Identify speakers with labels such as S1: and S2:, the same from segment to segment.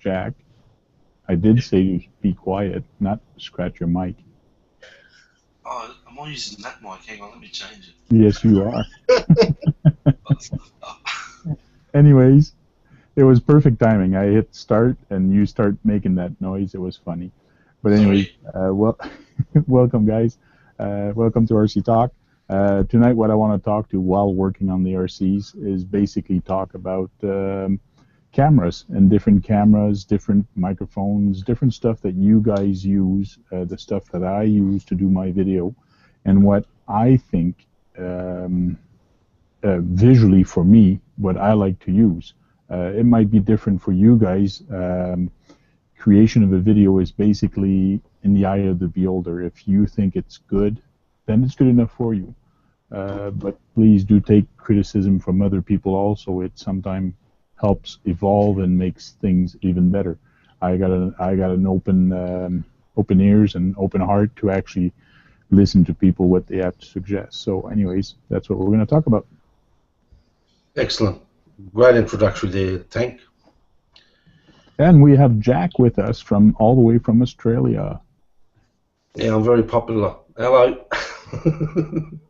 S1: Jack. I did say to be quiet, not scratch your mic.
S2: Oh, am I using that mic? Hang on, let me change it.
S1: Yes, you are. Anyways, it was perfect timing. I hit start, and you start making that noise. It was funny. But anyways, well, welcome, guys. Welcome to RC Talk. Tonight, what I want to talk to while working on the RCs is basically talk about cameras and different cameras, different microphones, different stuff that you guys use, the stuff that I use to do my video, and what I think visually for me, what I like to use. It might be different for you guys. Creation of a video is basically in the eye of the beholder. If you think it's good, then it's good enough for you. But please do take criticism from other people also. It sometimes helps evolve and makes things even better. I got an open ears and open heart to actually listen to people what they have to suggest. So anyways, that's what we're going to talk about.
S3: Excellent. Great introductory there, Tank.
S1: And we have Jack with us from all the way from Australia.
S3: Yeah, I'm very popular. Hello.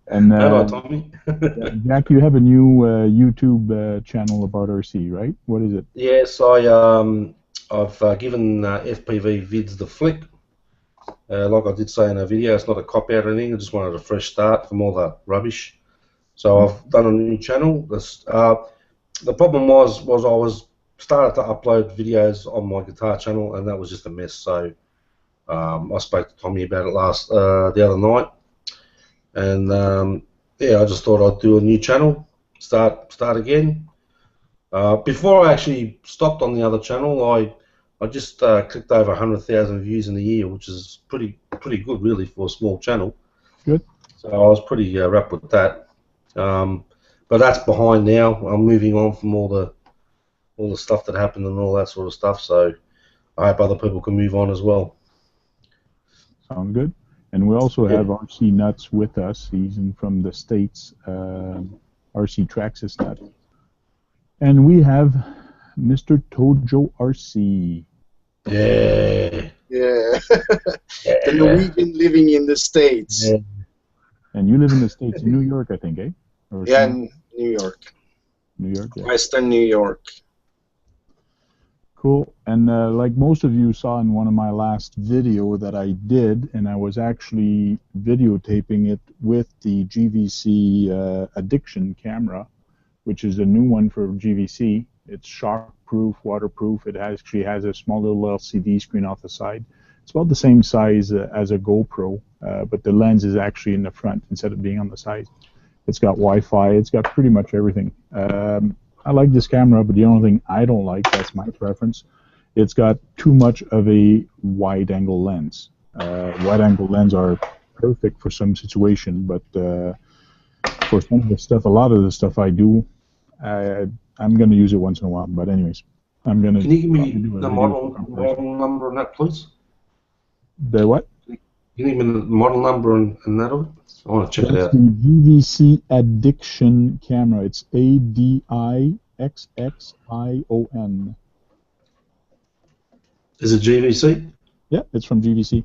S1: And
S3: hello, Tommy.
S1: Jack, you have a new YouTube channel about RC, right? What is it?
S3: Yes, I've given FPV vids the flick. Like I did say in a video, it's not a cop out or anything. I just wanted a fresh start from all the rubbish. So I've done a new channel. The problem was I was started to upload videos on my guitar channel, and that was just a mess. So I spoke to Tommy about it the other night, and yeah, I just thought I'd do a new channel, start again. Before I actually stopped on the other channel, I just clicked over 100,000 views in a year, which is pretty good really for a small channel.
S1: Good.
S3: So I was pretty wrapped with that. But that's behind now. I'm moving on from all the stuff that happened and all that sort of stuff. So I hope other people can move on as well.
S1: Sounds good. And we also have RC Nuts with us. He's from the States, RC Traxxas Nuts. And we have Mr. Tojo RC.
S3: Yeah.
S4: Yeah. The Norwegian living in the States.
S3: Yeah.
S1: And you live in the States, in New York, I think, eh? Or
S4: yeah, in New York.
S1: New York, yeah.
S4: Western New York.
S1: Cool. And like most of you saw in one of my last video that I did, and I was actually videotaping it with the GVC Addiction camera, which is a new one for GVC. It's shock-proof, waterproof. It actually has a small little LCD screen off the side. It's about the same size as a GoPro, but the lens is actually in the front instead of being on the side. It's got Wi-Fi. It's got pretty much everything. I like this camera, but the only thing I don't like, that's my preference, it's got too much of a wide-angle lens. Wide-angle lenses are perfect for some situation, but for some of the stuff, a lot of the stuff I do, I'm going to use it once in a while. But anyways, I'm going to...
S3: Can you give me the model number on that, please?
S1: The what?
S3: Can you give me the model number and that of it? I want to check it out.
S1: It's the GVC Addiction camera. It's ADIXXION.
S3: Is it GVC?
S1: Yeah, it's from GVC.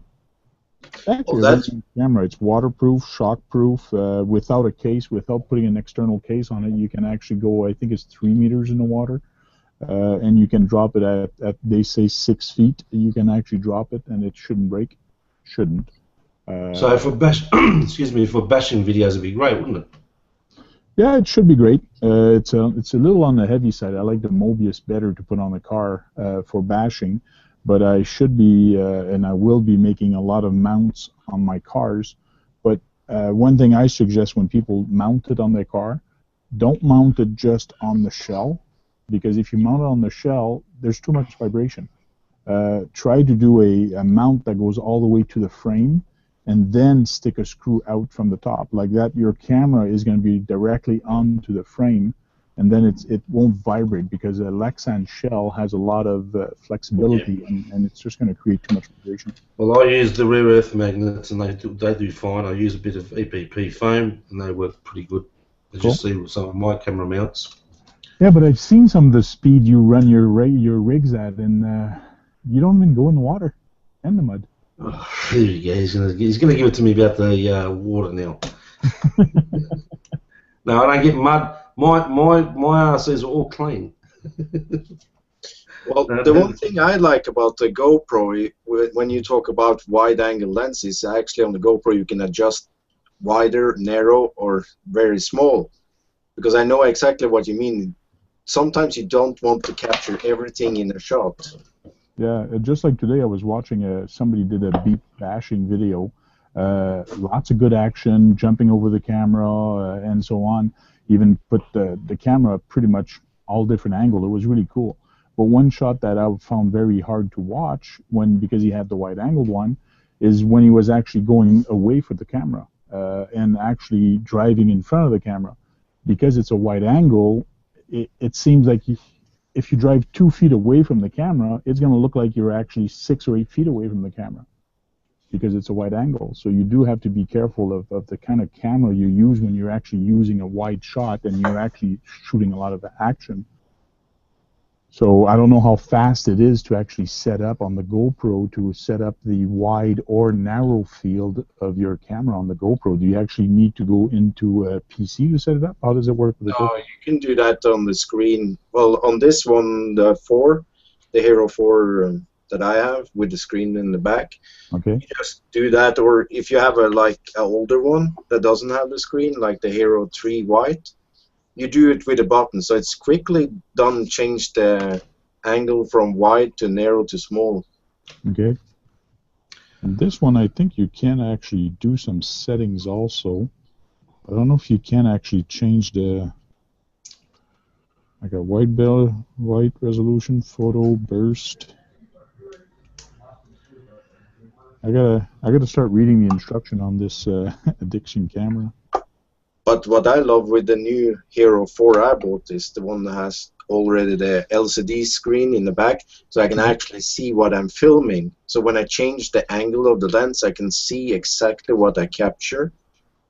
S1: Actually, that's a camera. It's waterproof, shockproof, without a case, without putting an external case on it. You can actually go, I think it's 3 meters in the water, and you can drop it at they say 6 feet. You can actually drop it, and it shouldn't break. Shouldn't.
S3: So if we're excuse me, if we're bashing videos, it'd be great, wouldn't it?
S1: Yeah, it should be great. It's a little on the heavy side. I like the Mobius better to put on the car for bashing, but I should be and I will be making a lot of mounts on my cars. But one thing I suggest when people mount it on their car, don't mount it just on the shell, because if you mount it on the shell, there's too much vibration. Try to do a mount that goes all the way to the frame, and then stick a screw out from the top. Like that, your camera is going to be directly onto the frame, and then it won't vibrate, because a Lexan shell has a lot of flexibility, and it's just going to create too much vibration.
S3: Well, I use the rare earth magnets, and they do fine. I use a bit of EPP foam, and they work pretty good, as you see with some of my camera mounts.
S1: Yeah, but I've seen some of the speed you run your rigs at, and you don't even go in the water and the mud.
S3: Oh, there you go. He's gonna give it to me about the water now. No, I don't get mud. My RCs are all clean.
S4: Well, the one thing I like about the GoPro, when you talk about wide-angle lenses, actually on the GoPro you can adjust wider, narrow, or very small. Because I know exactly what you mean. Sometimes you don't want to capture everything in a shot.
S1: Yeah, just like today, I was watching somebody did a beep bashing video. Lots of good action, jumping over the camera, and so on. Even put the camera pretty much all different angle. It was really cool. But one shot that I found very hard to watch because he had the wide angled one is when he was actually going away from the camera and actually driving in front of the camera. Because it's a wide angle, it seems like if you drive 2 feet away from the camera, it's going to look like you're actually 6 or 8 feet away from the camera because it's a wide angle. So you do have to be careful of the kind of camera you use when you're actually using a wide shot and you're actually shooting a lot of action. So I don't know how fast it is to actually set up on the GoPro to set up the wide or narrow field of your camera on the GoPro. Do you actually need to go into a PC to set it up? How does it work with the GoPro?
S4: No, you can do that on the screen. Well, on this one, the Hero 4 that I have with the screen in the back,
S1: Okay.
S4: you just do that. Or if you have an older one that doesn't have the screen, like the Hero 3 White, you do it with a button. So it's quickly done, change the angle from wide to narrow to small.
S1: Okay. And this one, I think you can actually do some settings also. I don't know if you can actually change the like a white resolution photo burst. I gotta start reading the instruction on this addiction camera.
S4: But what I love with the new Hero 4 I bought is the one that has already the LCD screen in the back, so I can actually see what I'm filming. So when I change the angle of the lens, I can see exactly what I capture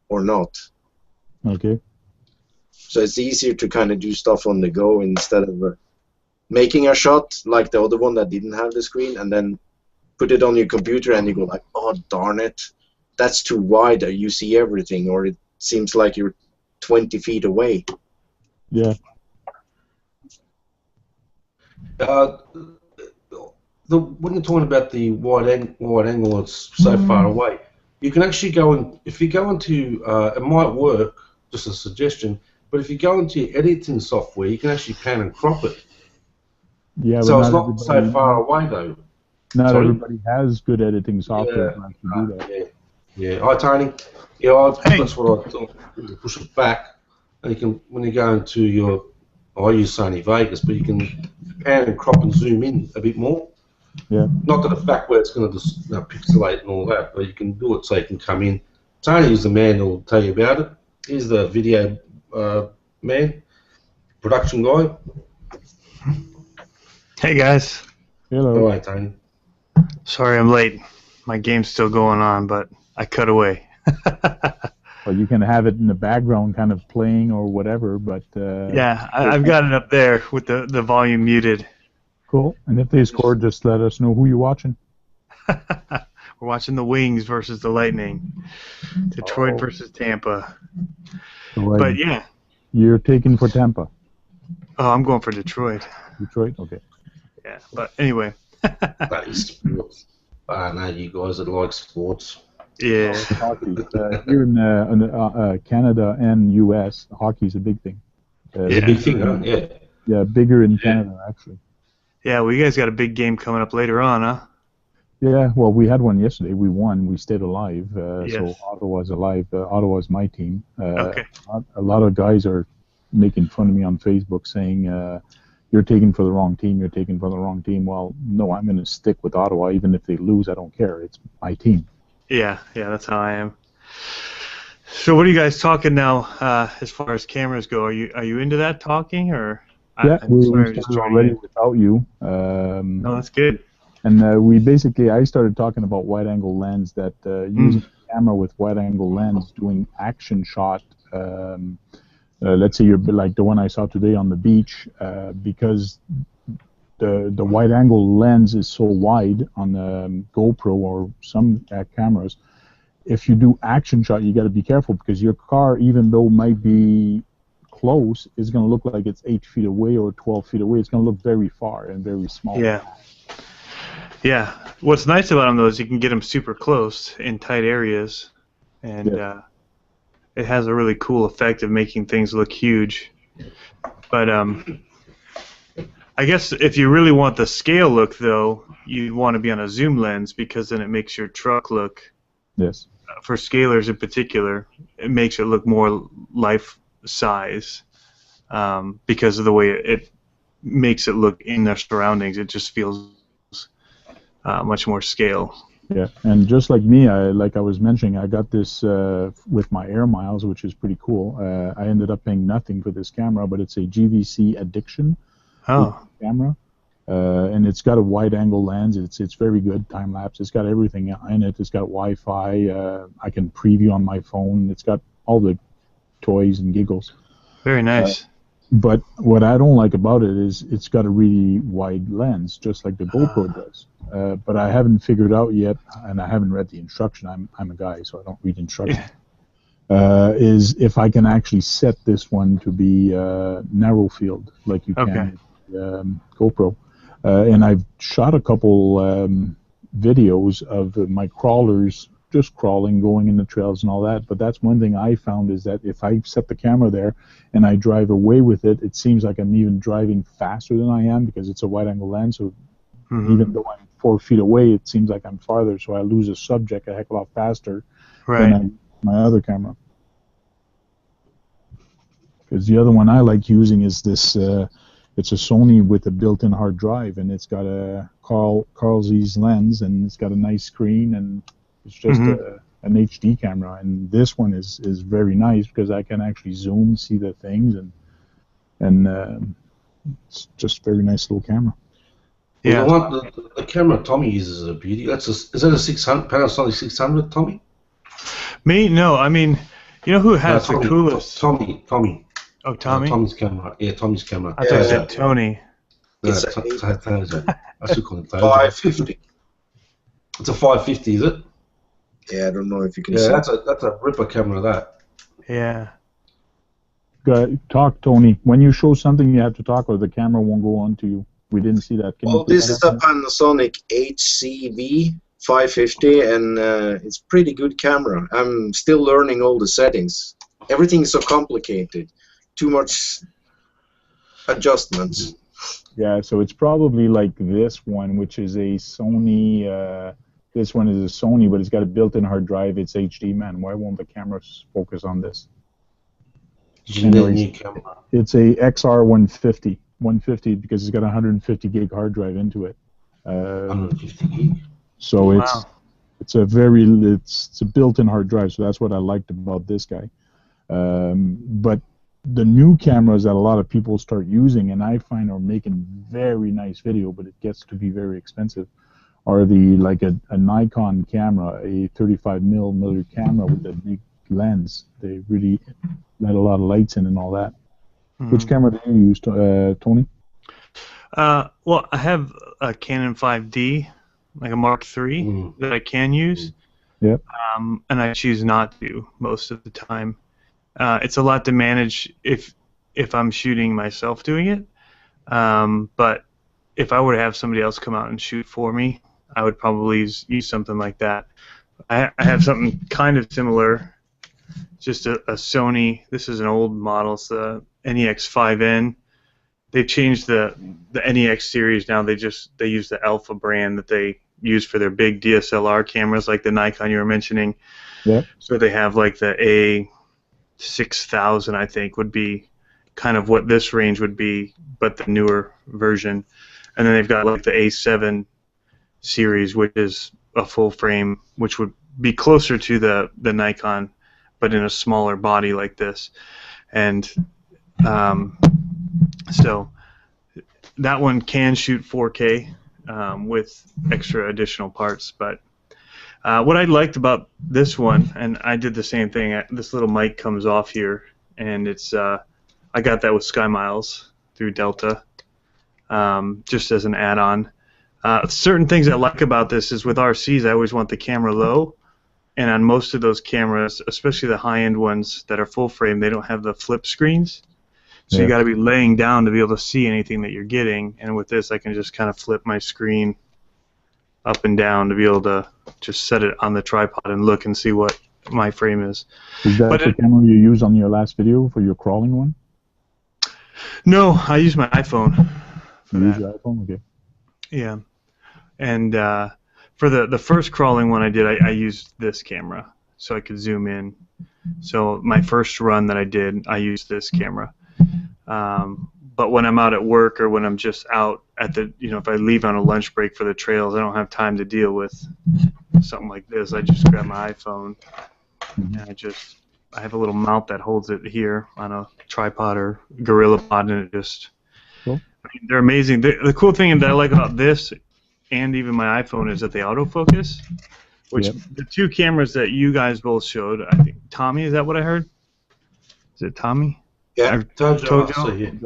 S4: or not.
S1: Okay.
S4: So it's easier to kind of do stuff on the go instead of making a shot like the other one that didn't have the screen and then put it on your computer and you go like, oh darn it, that's too wide, you see everything, or it seems like you're 20 feet away.
S1: Yeah.
S3: When you're talking about the wide angle, it's so far away. You can actually go and if you go into it might work. Just a suggestion, but if you go into your editing software, you can actually pan and crop it.
S1: Yeah.
S3: So
S1: But
S3: it's not so far away though.
S1: Not everybody has good editing software to do that.
S3: Yeah. Hi Tony. Yeah, that's what I thought. Push it back, and you can when you go into your. I use Sony Vegas, but you can pan and crop and zoom in a bit more.
S1: Yeah.
S3: Not to the fact where it's going to just pixelate and all that, but you can do it so you can come in. Tony is the man who will tell you about it. He's the video man, production guy.
S5: Hey guys.
S1: Hello.
S3: Hi Tony.
S5: Sorry I'm late. My game's still going on, but I cut away.
S1: Well, you can have it in the background kind of playing or whatever, but...
S5: yeah, I've got it up there with the volume muted.
S1: Cool. And if they score, just let us know who you're watching.
S5: We're watching the Wings versus the Lightning. Detroit versus Tampa.
S1: So,
S5: but yeah.
S1: You're taking for Tampa.
S5: Oh, I'm going for Detroit.
S1: Detroit? Okay.
S5: Yeah, but anyway.
S3: That is sports. I know you guys that like sports.
S5: Yeah.
S1: Hockey. Here in Canada and U.S., hockey's a big thing.
S3: It's a big thing, huh? Yeah.
S1: Yeah, bigger in Canada, actually.
S5: Yeah, well, you guys got a big game coming up later on, huh?
S1: Yeah, well, we had one yesterday. We won. We stayed alive.
S5: Yes.
S1: So Ottawa's alive. Ottawa's my team.
S5: Okay.
S1: A lot of guys are making fun of me on Facebook saying, you're taking for the wrong team. You're taking for the wrong team. Well, no, I'm going to stick with Ottawa. Even if they lose, I don't care. It's my team.
S5: Yeah, that's how I am. So what are you guys talking now as far as cameras go? Are you into that talking or?
S1: Yeah, we started already without you.
S5: No, that's good.
S1: And I started talking about wide-angle lens, using the camera with wide-angle lens, doing action shot let's say you're like the one I saw today on the beach, because the wide angle lens is so wide on the GoPro or some cameras. If you do action shot, you got to be careful because your car, even though it might be close, is going to look like it's 8 feet away or 12 feet away. It's going to look very far and very small.
S5: Yeah. Yeah. What's nice about them though is you can get them super close in tight areas, and it has a really cool effect of making things look huge. But I guess if you really want the scale look though, you want to be on a zoom lens because then it makes your truck look.
S1: Yes.
S5: For scalers in particular, it makes it look more life size because of the way it makes it look in their surroundings. It just feels much more scale.
S1: Yeah, and just like me, like I was mentioning, I got this with my air miles, which is pretty cool. I ended up paying nothing for this camera, but it's a GVC Addiction camera, and it's got a wide-angle lens. It's very good time lapse. It's got everything in it. It's got Wi-Fi. I can preview on my phone. It's got all the toys and giggles.
S5: Very nice.
S1: But what I don't like about it is it's got a really wide lens, just like the GoPro does. But I haven't figured out yet, and I haven't read the instruction. I'm a guy, so I don't read instructions. Is if I can actually set this one to be narrow field, like you can with GoPro. And I've shot a couple videos of my crawlers just crawling, going in the trails and all that. But that's one thing I found is that if I set the camera there and I drive away with it, it seems like I'm even driving faster than I am because it's a wide-angle lens. So even though I'm 4 feet away, it seems like I'm farther. So I lose a subject a heck of a lot faster than my other camera. Because the other one I like using is this. It's a Sony with a built-in hard drive, and it's got a Carl Zeiss lens, and it's got a nice screen, and it's just an HD camera. And this one is very nice because I can actually zoom, see the things, and it's just a very nice little camera.
S3: Yeah. Well, the camera Tommy uses is a beauty. Is that a 600 Panasonic 600, Tommy?
S5: Me? No. I mean, you know who has the coolest?
S3: Tommy.
S5: Oh, Tommy?
S3: Tommy's camera. Yeah, Tommy's camera.
S5: I thought you said Tony.
S3: No, I should call it
S4: 550.
S3: It's a 550, is it?
S4: Yeah, I don't know if you can see.
S3: Yeah, that's a ripper camera, that.
S5: Yeah.
S1: Talk, Tony. When you show something, you have to talk, or the camera won't go on to you. We didn't see that.
S4: This is a Panasonic HCV 550, and it's pretty good camera. I'm still learning all the settings. Everything is so complicated. Too much adjustments.
S1: Yeah, so it's probably like this one, which is a Sony. This one is a Sony, but it's got a built-in hard drive. It's HD, man. Why won't the camera focus on this?
S3: Anyways, camera.
S1: It's a XR150. 150 because it's got a 150 gig hard drive into it.
S3: 150 gig.
S1: So it's a built-in hard drive. So that's what I liked about this guy. But the new cameras that a lot of people start using, and I find are making very nice video, but it gets to be very expensive, are a Nikon camera, a 35mm camera with a big lens. They really let a lot of lights in and all that. Which camera do you use, Tony?
S5: Well, I have a Canon 5D, like a Mark III, that I can use.
S1: Yep.
S5: And I choose not to most of the time. It's a lot to manage if I'm shooting myself doing it. But if I were to have somebody else come out and shoot for me, I would probably use something like that. I have something kind of similar, just a Sony. This is an old model. It's the NEX5N. They've changed the NEX series now. They use the Alpha brand that they use for their big DSLR cameras, like the Nikon you were mentioning.
S1: Yeah.
S5: So they have like the A6000, I think, would be kind of what this range would be, but the newer version. And then they've got like the A7 series, which is a full frame, which would be closer to the Nikon, but in a smaller body like this. And so that one can shoot 4K with extra additional parts. But what I liked about this one, and I did the same thing, this little mic comes off here and it's I got that with Sky Miles through Delta, just as an add-on. Certain things I like about this is with RCs, I always want the camera low, and on most of those cameras, especially the high-end ones that are full frame, they don't have the flip screens. So you got to be laying down to be able to see anything that you're getting. And with this, I can just kind of flip my screen up and down to be able to just set it on the tripod and look and see what my frame is.
S1: Is that the camera you used on your last video for your crawling one?
S5: No, I use my iPhone for that.
S1: You use your iPhone? Okay.
S5: Yeah. And for the first crawling one I did, I used this camera so I could zoom in. So my first run that I did, I used this camera. But when I'm out at work or when I'm just out at the, if I leave on a lunch break for the trails, I don't have time to deal with something like this. I just grab my iPhone and I have a little mount that holds it here on a tripod or Gorilla Pod, and it just,
S1: cool.
S5: I mean, they're amazing. The cool thing that I like about this and even my iPhone is that they autofocus, which the two cameras that you guys both showed, I think, Tommy, is that what I heard? Is it Tommy?
S4: Yeah,
S5: Tojo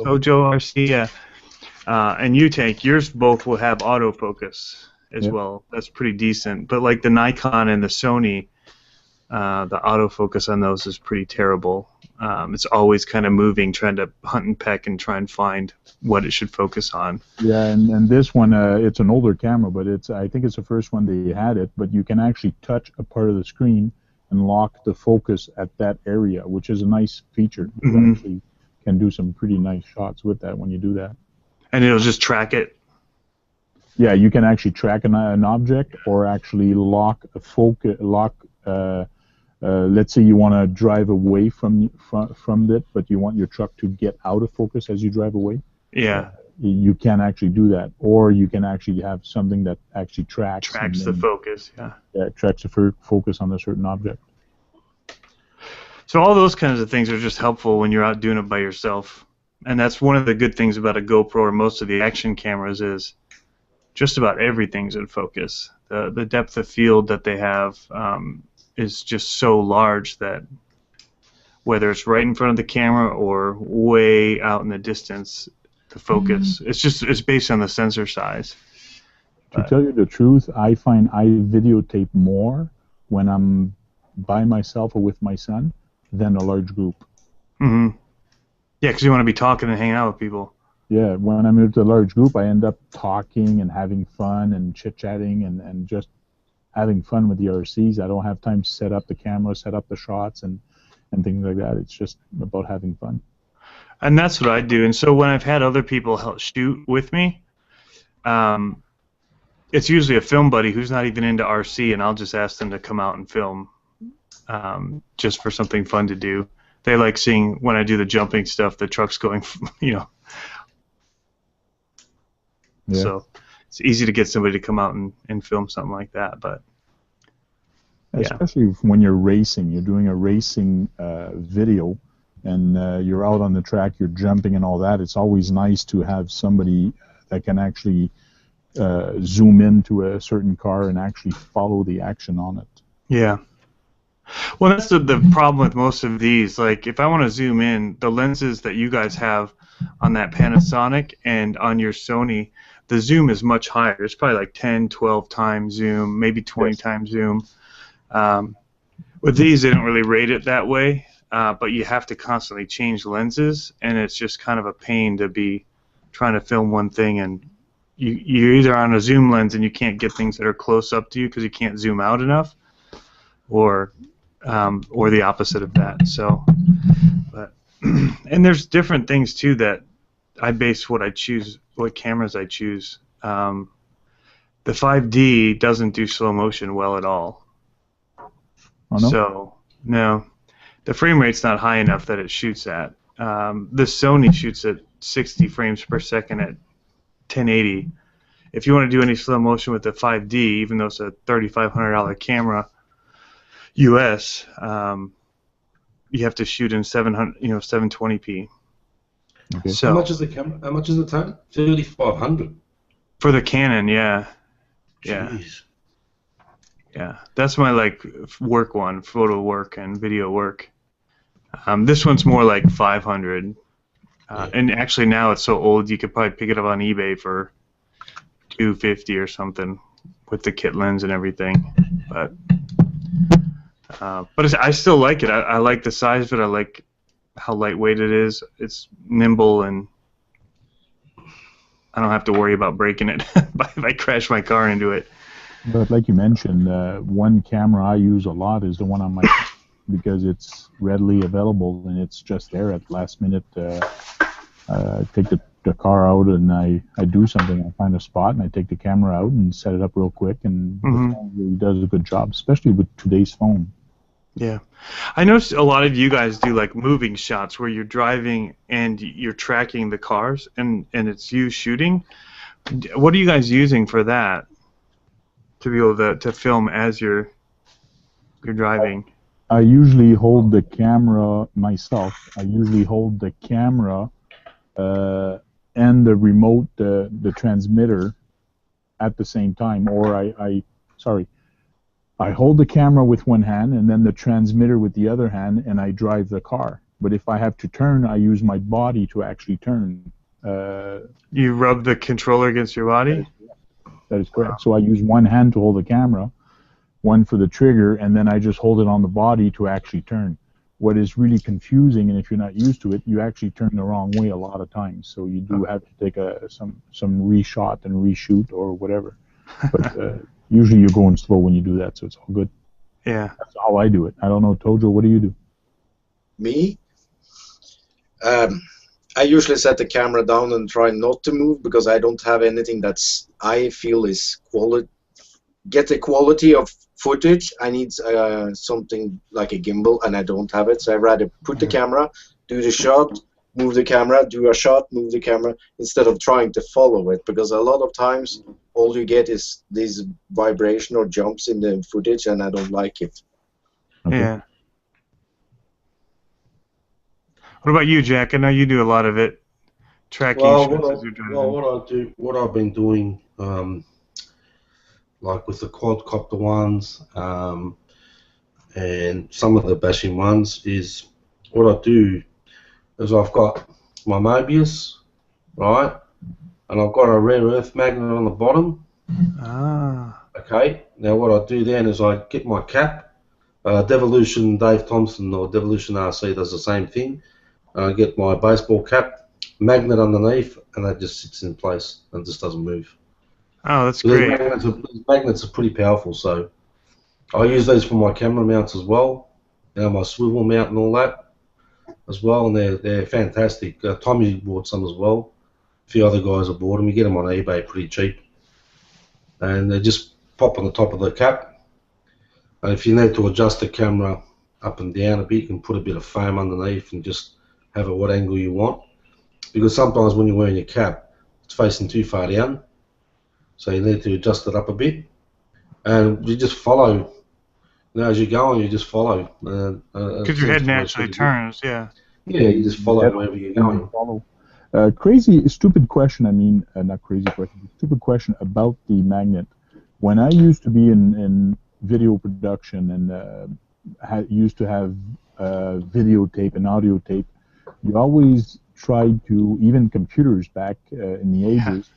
S5: RC, yeah. And U-Tank, yours both will have autofocus as well. That's pretty decent. But like the Nikon and the Sony, the autofocus on those is pretty terrible. It's always kind of moving, trying to hunt and peck and try and find what it should focus on.
S1: Yeah, and this one, it's an older camera, but I think it's the first one they had it, but you can actually touch a part of the screen and lock the focus at that area, which is a nice feature. You actually can do some pretty nice shots with that when you do that.
S5: And it'll just track it?
S1: Yeah, you can actually track an object or actually lock a focus, let's say you want to drive away from it, but you want your truck to get out of focus as you drive away.
S5: Yeah.
S1: You can actually do that, or you can actually have something that actually tracks
S5: the focus. Yeah,
S1: it tracks the focus on a certain object.
S5: So all those kinds of things are just helpful when you're out doing it by yourself, and that's one of the good things about a GoPro or most of the action cameras is just about everything's in focus. The depth of field that they have is just so large that whether it's right in front of the camera or way out in the distance, the focus, it's based on the sensor size.
S1: To tell you the truth, I find I videotape more when I'm by myself or with my son than a large group.
S5: Yeah, because you want to be talking and hanging out with people.
S1: Yeah, when I'm with a large group, I end up talking and having fun and chit-chatting and just having fun with the RCs. I don't have time to set up the camera, set up the shots, and things like that. It's just about having fun.
S5: And that's what I do. And so when I've had other people help shoot with me, it's usually a film buddy who's not even into RC, and I'll just ask them to come out and film just for something fun to do. They like seeing when I do the jumping stuff, the trucks going, Yeah. So it's easy to get somebody to come out and film something like that. But
S1: especially when you're racing, you're doing a racing video, and you're out on the track, you're jumping and all that. It's always nice to have somebody that can actually zoom into a certain car and actually follow the action on it.
S5: Yeah. Well, that's the problem with most of these. Like, if I want to zoom in, the lenses that you guys have on that Panasonic and on your Sony, the zoom is much higher. It's probably like 10, 12 times zoom, maybe 20 times zoom. With these, they don't really rate it that way, but you have to constantly change lenses, and it's just kind of a pain to be trying to film one thing, and you're either on a zoom lens and you can't get things that are close up to you because you can't zoom out enough, or the opposite of that. So, but and there's different things too that I base what cameras I choose. The 5D doesn't do slow motion well at all.
S1: Oh, no?
S5: So no, the frame rate's not high enough that it shoots at. The Sony shoots at 60 frames per second at 1080. If you want to do any slow motion with the 5D, even though it's a $3,500 camera, US, you have to shoot in 720p.
S1: Okay.
S5: So
S3: how much is the camera? How much is the time? 3,500.
S5: For the Canon, yeah.
S2: Jeez.
S5: Yeah, that's my work one, photo work and video work. This one's more like 500. And actually now it's so old you could probably pick it up on eBay for $250 or something with the kit lens and everything. But I still like it. I like the size of it. I like how lightweight it is. It's nimble, and I don't have to worry about breaking it if I crash my car into it.
S1: But like you mentioned, one camera I use a lot is the one on my because it's readily available and it's just there at last minute. Take the car out and I do something. I find a spot and I take the camera out and set it up real quick, and the phone really does a good job, especially with today's phone.
S5: Yeah, I noticed a lot of you guys do like moving shots where you're driving and you're tracking the cars and it's you shooting. What are you guys using for that to be able to film as you're driving?
S1: I usually hold the camera myself. I usually hold the camera and the remote, the transmitter at the same time, or I hold the camera with one hand and then the transmitter with the other hand, and I drive the car. But if I have to turn, I use my body to actually turn.
S5: You rub the controller against your body?
S1: That is correct. So I use one hand to hold the camera, one for the trigger, and then I just hold it on the body to actually turn. What is really confusing, and if you're not used to it, you actually turn the wrong way a lot of times. So you do have to take some reshot and reshoot or whatever. But usually you're going slow when you do that, so it's all good.
S5: Yeah.
S1: That's how I do it. I don't know, Tojo, what do you do?
S4: Me? I usually set the camera down and try not to move because I don't have anything I feel is get the quality of footage. I need something like a gimbal, and I don't have it, so I'd rather put the camera, do the shot, move the camera, do a shot, move the camera, instead of trying to follow it, because a lot of times all you get is these vibration or jumps in the footage, and I don't like it.
S1: Okay.
S5: Yeah. What about you, Jack? I know you do a lot of it, tracking shots as you're driving.
S3: What I've been doing, like with the quadcopter ones, and some of the bashing ones, is what I do is I've got my Mobius, right, and I've got a rare earth magnet on the bottom.
S5: Ah.
S3: Okay. Now what I do then is I get my cap. Devolution Dave Thompson or Devolution RC does the same thing. I get my baseball cap, magnet underneath, and that just sits in place and just doesn't move.
S5: Oh, that's
S3: So
S5: great.
S3: these magnets are pretty powerful, so I use these for my camera mounts as well. You know, my swivel mount and all that as well, and they're fantastic. Tommy bought some as well. A few other guys have bought them. You get them on eBay pretty cheap, and they just pop on the top of the cap. And if you need to adjust the camera up and down a bit, you can put a bit of foam underneath and just have it what angle you want. Because sometimes when you're wearing your cap, it's facing too far down, so you need to adjust it up a bit. And you just follow. You know, as you're going, you just follow.
S5: Because your head naturally turns, yeah.
S3: Yeah, you just follow wherever you're going.
S1: Follow. Stupid question. I mean, not crazy question. Stupid question about the magnet. When I used to be in video production and used to have videotape and audio tape, you always tried to, even computers back in the ages,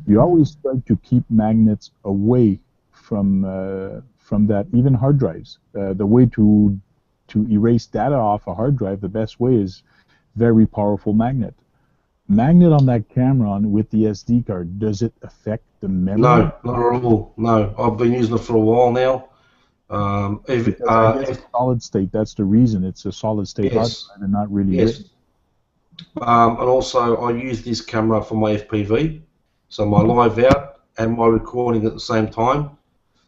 S1: you always tried to keep magnets away from that, even hard drives. The way to erase data off a hard drive, the best way is very powerful magnet. Magnet on that camera with the SD card, does it affect the memory?
S3: No, not at all. No, I've been using it for a while now.
S1: I guess solid state, that's the reason. It's a solid state hard drive and not really written.
S3: And also I use this camera for my FPV, so my live out and my recording at the same time.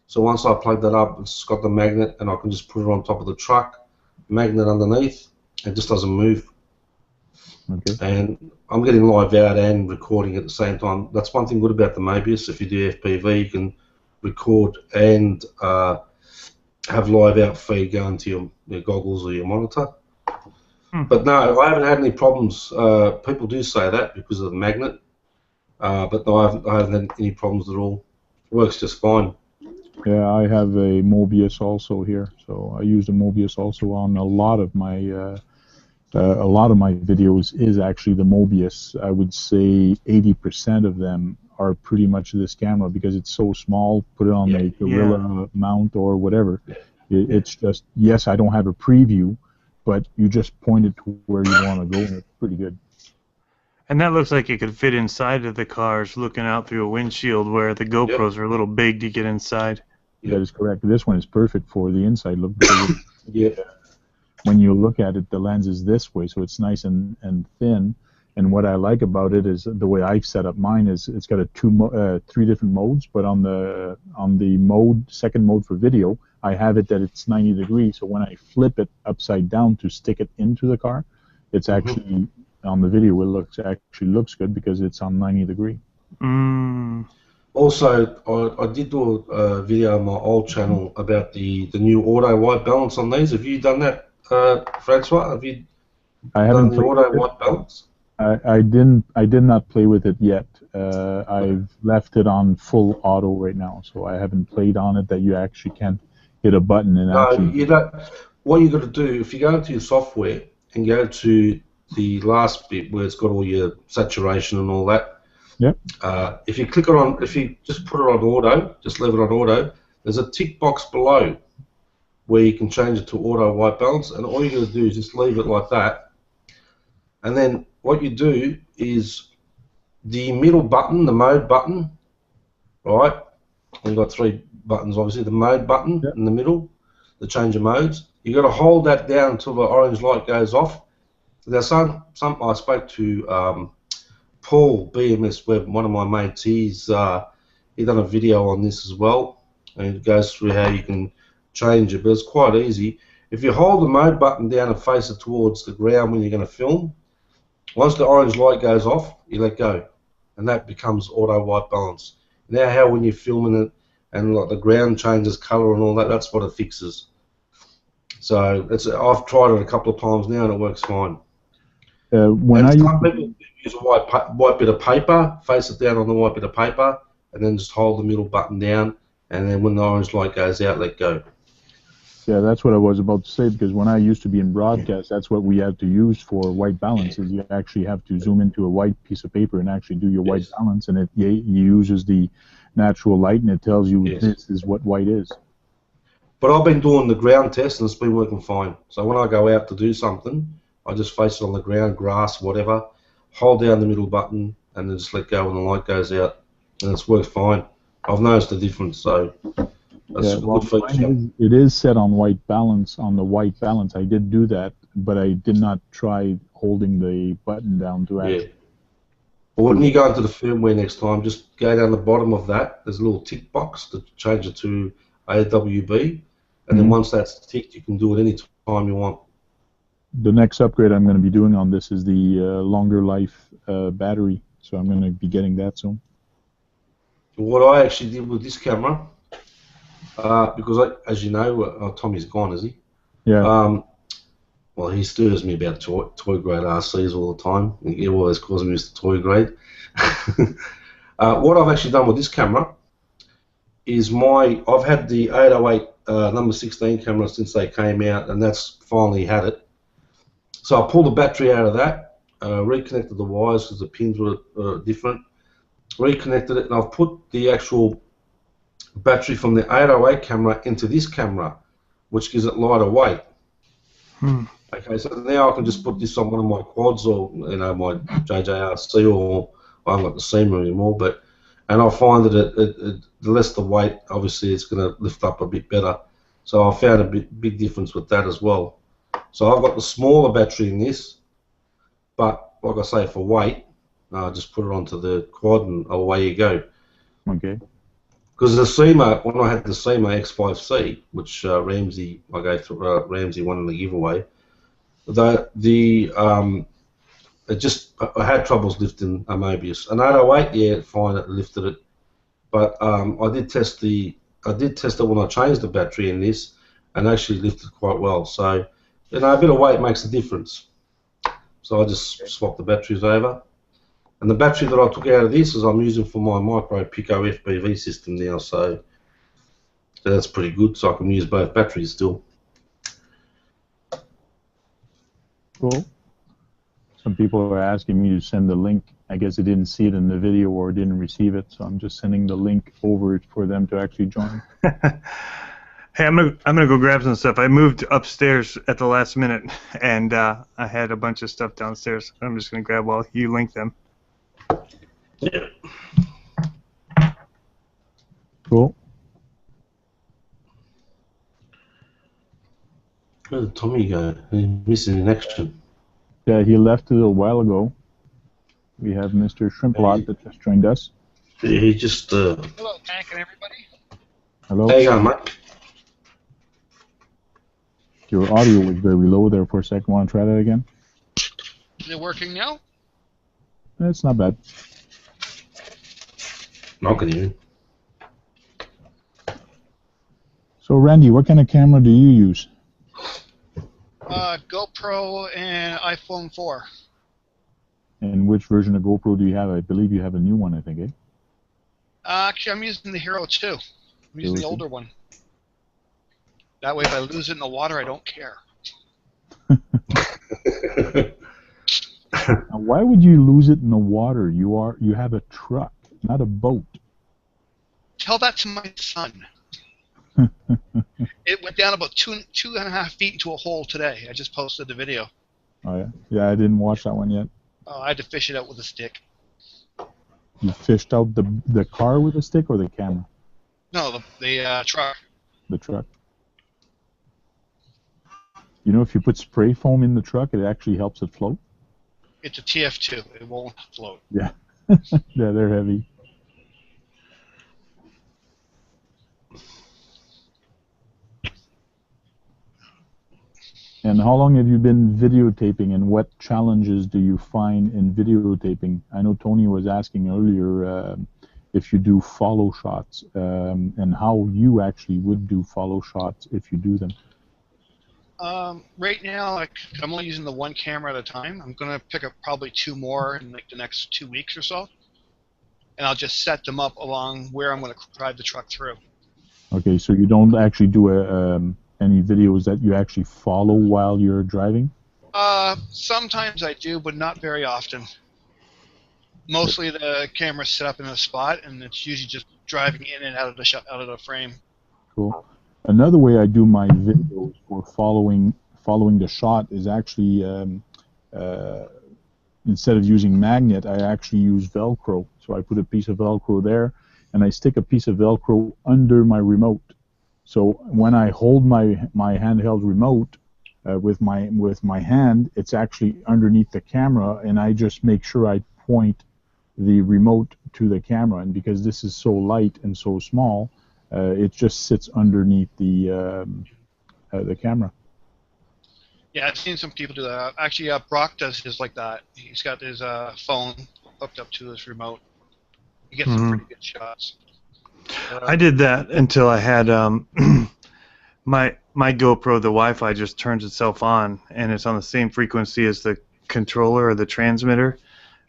S3: So once I plug that up, it's got the magnet, and I can just put it on top of the truck, magnet underneath, it just doesn't move.
S1: Okay.
S3: And I'm getting live out and recording at the same time. That's one thing good about the Mobius. If you do FPV, you can record and have live out feed going to your goggles or your monitor. But no, I haven't had any problems. People do say that because of the magnet, but no, I haven't had any problems at all. It works just fine.
S1: Yeah, I have a Mobius also here, so I use the Mobius also on a lot of my A lot of my videos is actually the Mobius. I would say 80% of them are pretty much this camera because it's so small. Put it on
S3: Yeah.
S1: the Gorilla mount or whatever.
S3: Yeah.
S1: It's just, yes, I don't have a preview, but you just point it to where you want to go, and it's pretty good.
S5: And that looks like it could fit inside of the cars, looking out through a windshield, where the GoPros are a little big to get inside.
S1: That is correct. This one is perfect for the inside look because
S3: Yeah.
S1: when you look at it, the lens is this way, so it's nice and thin. And what I like about it is the way I've set up mine is it's got a three different modes, but on the second mode for video, I have it that it's 90 degrees. So when I flip it upside down to stick it into the car, it's actually on the video. It actually looks good because it's on 90 degree.
S3: Also, I did do a video on my old channel about the new auto white balance on these. Have you done that, Francois? Have you done the auto white balance?
S1: I did not play with it yet. I've left it on full auto right now, so I haven't played on it that you actually can hit a button and actually.
S3: You don't. What you got to do if you go into your software and go to the last bit where it's got all your saturation and all that.
S1: Yep.
S3: If you click it on, if you just put it on auto, just leave it on auto. There's a tick box below where you can change it to auto white balance, and all you got to do is just leave it like that, and then what you do is the middle button, the mode button, right? We've got three buttons, obviously. The mode button in the middle, the change of modes. You got to hold that down until the orange light goes off. There's some I spoke to Paul BMS Web, one of my mates. He done a video on this as well, and it goes through how you can change it. But it's quite easy. If you hold the mode button down and face it towards the ground when you're going to film, once the orange light goes off, you let go, and that becomes auto white balance. Now, how when you're filming it and like the ground changes colour and all that, that's what it fixes. So I've tried it a couple of times now, and it works fine.
S1: When
S3: some people use a white bit of paper, face it down on the white bit of paper, and then just hold the middle button down, and then when the orange light goes out, let go.
S1: Yeah, that's what I was about to say, because when I used to be in broadcast, that's what we had to use for white balance, is you actually have to zoom into a white piece of paper and actually do your white balance, and it uses the natural light, and it tells you this is what white is.
S3: But I've been doing the ground test, and it's been working fine. So when I go out to do something, I just face it on the ground, grass, whatever, hold down the middle button, and then just let go when the light goes out, and it's worked fine. I've noticed the difference, so that's a good feature.
S1: It is set on white balance, on the white balance. I did do that, but I did not try holding the button down to actually.
S3: But when you go into the firmware next time, just go down the bottom of that. There's a little tick box to change it to AWB, and then once that's ticked, you can do it any time you want.
S1: The next upgrade I'm going to be doing on this is the longer life battery, so I'm going to be getting that soon.
S3: What I actually did with this camera, because as you know, Tommy's gone, is he?
S1: Yeah.
S3: Well, he stirs me about toy grade RCs all the time. He always calls me Mr. Toy Grade. What I've actually done with this camera is I've had the 808 number 16 camera since they came out, and that's finally had it. So I pulled the battery out of that, reconnected the wires because the pins were different, reconnected it, and I've put the actual battery from the 808 camera into this camera, which gives it lighter weight. Okay, so now I can just put this on one of my quads, or my JJRC, or I haven't got the SEMA anymore, and I find that the less the weight, obviously it's going to lift up a bit better. So I found a big difference with that as well. So I've got the smaller battery in this, but like I say, for weight, just put it onto the quad and away you go.
S1: Okay.
S3: Because the SEMA, when I had the SEMA X5C, which Ramsey, I gave to Ramsey one in the giveaway, I had troubles lifting a Mobius. An 808, yeah, fine, it lifted it, but I did test it when I changed the battery in this, and actually lifted quite well. So, a bit of weight makes a difference. So I just swapped the batteries over. And the battery that I took out of this is I'm using for my Micro Pico FPV system now, so that's pretty good. So I can use both batteries still.
S1: Cool. Some people are asking me to send the link. I guess they didn't see it in the video or didn't receive it, so I'm just sending the link over for them to actually join.
S5: Hey, I'm gonna go grab some stuff. I moved upstairs at the last minute, and I had a bunch of stuff downstairs. I'm just gonna grab while you link them.
S3: Yeah.
S1: Cool.
S3: Where did Tommy go? He's missing in action.
S1: Yeah, he left a little while ago. We have Mr. Shrimplot that just joined us.
S3: Yeah, he just.
S6: Hello, Tank and everybody.
S1: Hello.
S3: How you going, mate?
S1: Your audio was very low there for a second. Want to try that again?
S6: Is it working now?
S1: It's not bad.
S3: I can hear him.
S1: So, Randy, what kind of camera do you use?
S6: GoPro and iPhone 4.
S1: And which version of GoPro do you have? I believe you have a new one, I think, eh?
S6: Actually, I'm using the Hero 2. I'm using the older one. That way, if I lose it in the water, I don't care.
S1: Now, why would you lose it in the water? You have a truck, not a boat.
S6: Tell that to my son. It went down about 2.5 feet into a hole today. I just posted the video.
S1: Oh yeah, yeah. I didn't watch that one yet.
S6: I had to fish it out with a stick.
S1: You fished out the car with a stick or the camera?
S6: No, the truck.
S1: The truck. You know, if you put spray foam in the truck, it actually helps it float.
S6: It's a TF2. It won't float.
S1: Yeah, yeah, they're heavy. And how long have you been videotaping, and what challenges do you find in videotaping? I know Tony was asking earlier if you do follow shots, and how you actually would do follow shots if you do them.
S6: Right now, I'm only using the one camera at a time. I'm going to pick up probably 2 more in like the next 2 weeks or so. And I'll just set them up along where I'm going to drive the truck through.
S1: Okay, so you don't actually do any videos that you actually follow while you're driving?
S6: Sometimes I do, but not very often. Mostly the camera's set up in a spot, and it's usually just driving in and out of the frame.
S1: Cool. Another way I do my videos for following the shot is actually instead of using magnet, I actually use Velcro. So I put a piece of Velcro there, and I stick a piece of Velcro under my remote. So when I hold my handheld remote with my hand, it's actually underneath the camera, and I just make sure I point the remote to the camera. And because this is so light and so small, it just sits underneath the camera.
S6: Yeah, I've seen some people do that. Actually, Brock does his like that. He's got his phone hooked up to his remote. He gets some pretty good shots.
S5: I did that until I had my GoPro. The Wi-Fi just turns itself on, and it's on the same frequency as the controller or the transmitter,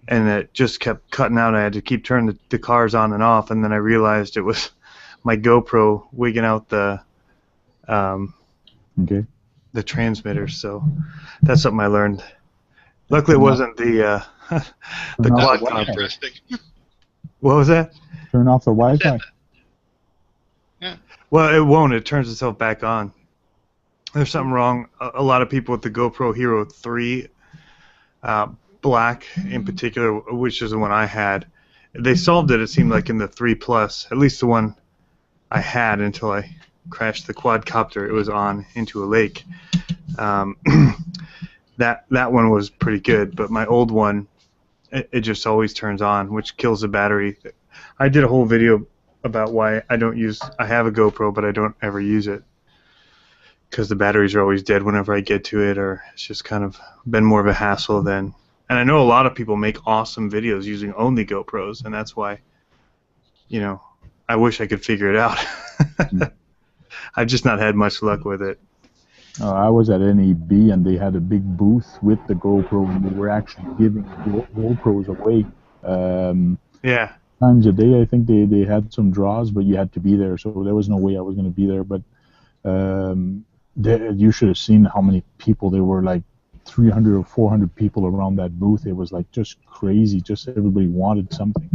S5: and it just kept cutting out. I had to keep turning the cars on and off, and then I realized it was my GoPro wigging out the transmitter. So that's something I learned. Luckily, it wasn't the quadcopter. What was that?
S1: Turn off the Wi-Fi.
S6: Yeah.
S5: Well, it won't. It turns itself back on. There's something wrong. A lot of people with the GoPro Hero 3 Black in particular, which is the one I had, they solved it, it seemed like, in the 3 Plus, at least the one I had until I crashed the quadcopter. It was on into a lake. That one was pretty good, but my old one, it just always turns on, which kills the battery. I did a whole video about why I have a GoPro, but I don't ever use it because the batteries are always dead whenever I get to it, or it's just kind of been more of a hassle then. And I know a lot of people make awesome videos using only GoPros, and that's why, I wish I could figure it out. I've just not had much luck with it.
S1: I was at NAB, and they had a big booth with the GoPro, and they were actually giving GoPros away.
S5: Yeah.
S1: Times a day, I think they had some draws, but you had to be there, so there was no way I was going to be there. But you should have seen how many people. There were like 300 or 400 people around that booth. It was like just crazy. Just everybody wanted something.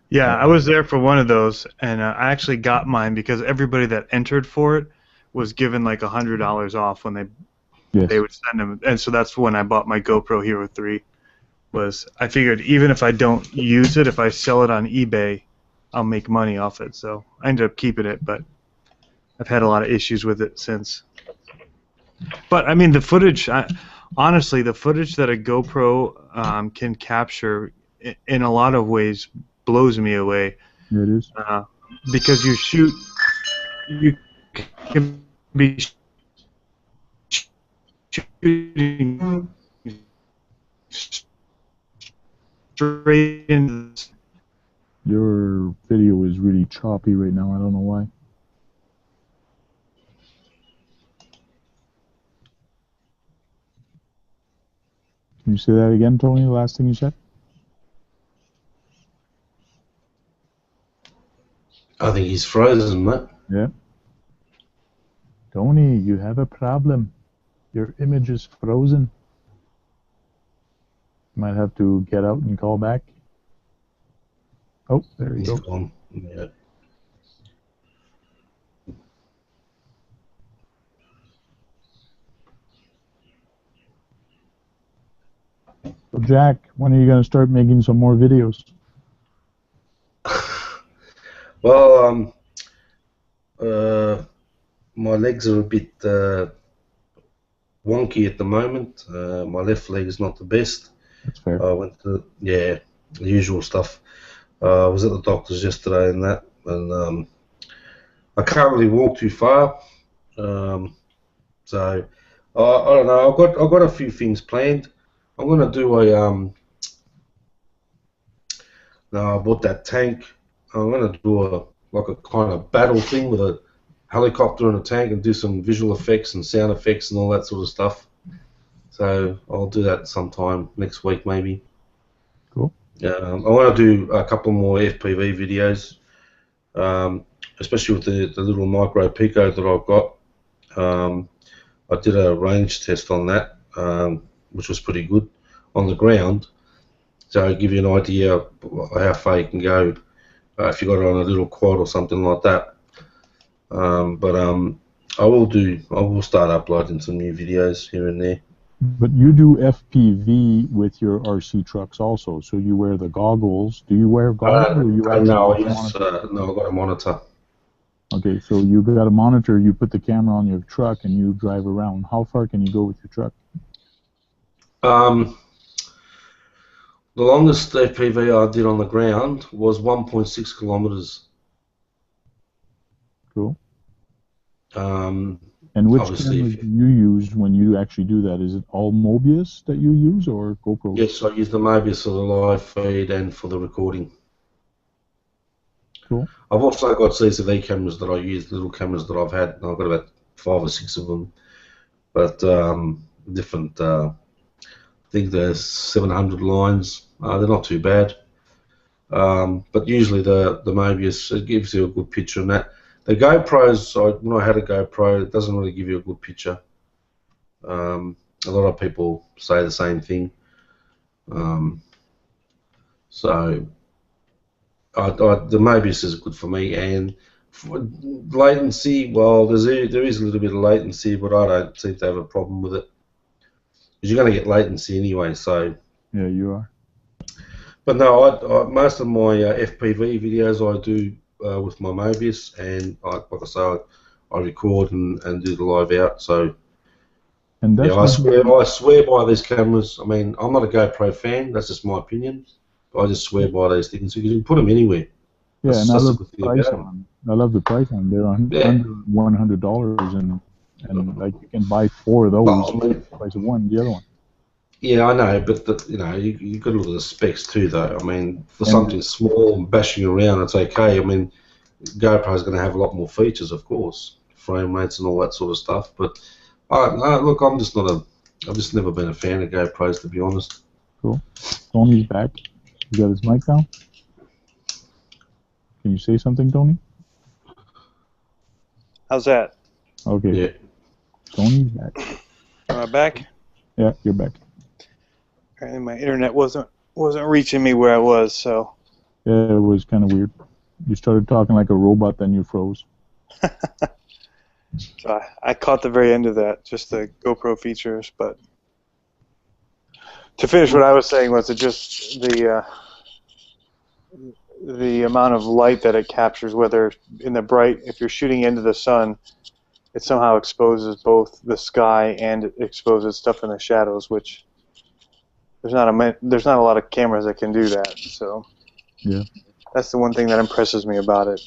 S5: Yeah, I was there for one of those, and I actually got mine because everybody that entered for it was given like $100 off when they would send them, and so that's when I bought my GoPro Hero 3. Was I figured even if I don't use it, if I sell it on eBay, I'll make money off it. So I ended up keeping it, but I've had a lot of issues with it since. But I mean, the footage, honestly, the footage that a GoPro can capture in a lot of ways blows me away.
S1: Yeah, it is.
S5: Because you can be shooting straight into the...
S1: Your video is really choppy right now. I don't know why. Can you say that again, Tony? The last thing you said?
S3: I think he's frozen, mate.
S1: Yeah. Tony, you have a problem. Your image is frozen. Might have to get out and call back. Oh, there you go.
S3: He's gone. Yeah.
S1: So Jack, when are you going to start making some more videos?
S3: Well, my legs are a bit wonky at the moment. My left leg is not the best.
S1: That's fair.
S3: I went to, the usual stuff. I was at the doctor's yesterday and that, and I can't really walk too far. So I don't know. I've got a few things planned. I'm gonna do a I bought that tank. I'm gonna do a kind of battle thing with a helicopter and a tank and do some visual effects and sound effects and all that sort of stuff. So I'll do that sometime next week maybe.
S1: Cool.
S3: I want to do a couple more FPV videos, especially with the little micro Pico that I've got. I did a range test on that, which was pretty good on the ground. So I'll give you an idea of how far you can go if you got it on a little quad or something like that. I will start uploading some new videos here and there.
S1: But you do FPV with your RC trucks also, so you wear the goggles. Do you wear goggles? Or you
S3: no, I've got a monitor.
S1: Okay, so you got a monitor, you put the camera on your truck and you drive around. How far can you go with your truck?
S3: The longest FPV I did on the ground was 1.6 kilometers.
S1: Cool. And which cameras do you use when you actually do that? Is it all Mobius that you use or GoPro?
S3: Yes, I use the Mobius for the live feed and for the recording.
S1: Cool.
S3: I've also got CCD cameras that I use, little cameras that I've had. I've got about 5 or 6 of them, but different. I think there's 700 lines. They're not too bad, but usually the Mobius, it gives you a good picture. And that the GoPros, when I had a GoPro, it doesn't really give you a good picture. A lot of people say the same thing. So the Mobius is good for me, and for latency, well, there is a little bit of latency, but I don't seem to have a problem with it because you're going to get latency anyway. So
S1: yeah, you are.
S3: But no, most of my FPV videos I do with my Mobius, and like I say, I record and do the live out. So
S1: and that's
S3: I swear by these cameras. I mean, I'm not a GoPro fan. That's just my opinion. But I just swear by these things because you can put them anywhere.
S1: Yeah, and I love the price on them. I love the price on them. They're under $100, and like you can buy 4 of those for the price of one. The other one.
S3: Yeah, I know, but you got to look at the specs too, though. I mean, for something small and bashing around, it's okay. I mean, GoPro's going to have a lot more features, of course, frame rates and all that sort of stuff. But look, I've just never been a fan of GoPros, to be honest.
S1: Cool. Tony's back. He got his mic down. Can you say something, Tony?
S5: How's that?
S1: Okay.
S3: Yeah.
S1: Tony's back.
S5: Am I back?
S1: Yeah, you're back.
S5: Apparently my internet wasn't reaching me where I was, so.
S1: Yeah, it was kind of weird. You started talking like a robot, then you froze.
S5: So I caught the very end of that, just the GoPro features, but to finish what I was saying was it just the amount of light that it captures, whether in the bright, if you're shooting into the sun, it somehow exposes both the sky and it exposes stuff in the shadows, which there's not a lot of cameras that can do that. So
S1: yeah,
S5: that's the one thing that impresses me about it.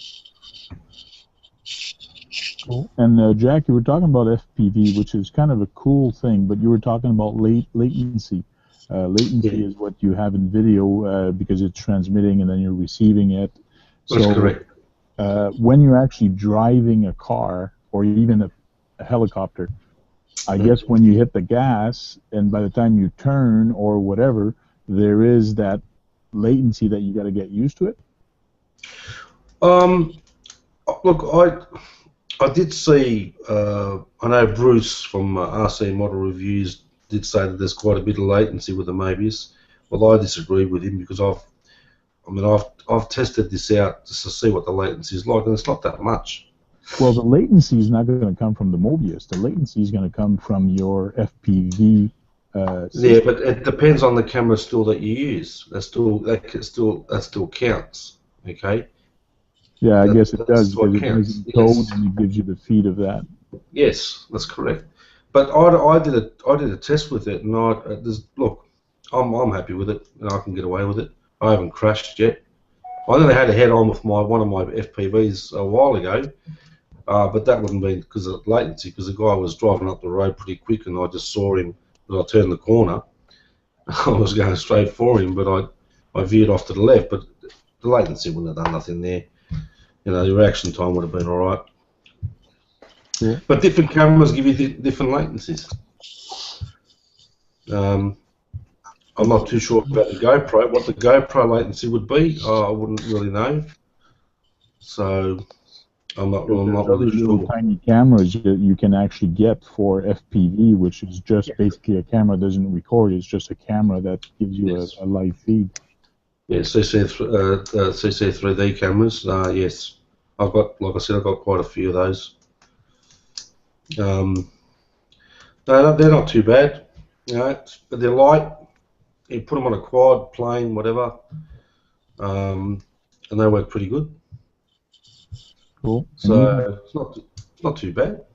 S1: Cool. And Jack, you were talking about FPV, which is kind of a cool thing, but you were talking about latency. Latency is what you have in video because it's transmitting and then you're receiving it.
S3: That's correct.
S1: When you're actually driving a car or even a helicopter, I guess when you hit the gas and by the time you turn or whatever, there is that latency that you got to get used to it.
S3: Look, I did see. I know Bruce from RC Model Reviews did say that there's quite a bit of latency with the Mobius. Well, I disagree with him because I've tested this out just to see what the latency is like, and it's not that much.
S1: Well, the latency is not going to come from the Mobius. The latency is going to come from your FPV.
S3: Yeah, but it depends on the camera still that you use. That still counts. Okay.
S1: Yeah, I guess it does because it
S3: counts.
S1: has code and it gives you the feed of that.
S3: Yes, that's correct. But I did a test with it, and look, I'm happy with it, and I can get away with it. I haven't crashed yet. I nearly had a head-on with one of my FPVs a while ago, but that wouldn't be because of latency, because the guy was driving up the road pretty quick, and I just saw him as I turned the corner. I was going straight for him, but I veered off to the left, but the latency wouldn't have done nothing there. You know, the reaction time would have been all right.
S1: Yeah.
S3: But different cameras give you different latencies. I'm not too sure about the GoPro. What the GoPro latency would be, I wouldn't really know. So I'm not really
S1: little
S3: sure.
S1: tiny cameras that you can actually get for FPV, which is just basically a camera that doesn't record. It's just a camera that gives you a live feed.
S3: Yeah, CC3D cameras. Yes, like I said, I've got quite a few of those. No, they're not too bad, you know, but they're light. You put them on a quad, plane, whatever, and they work pretty good.
S1: Cool.
S3: So it's not too bad.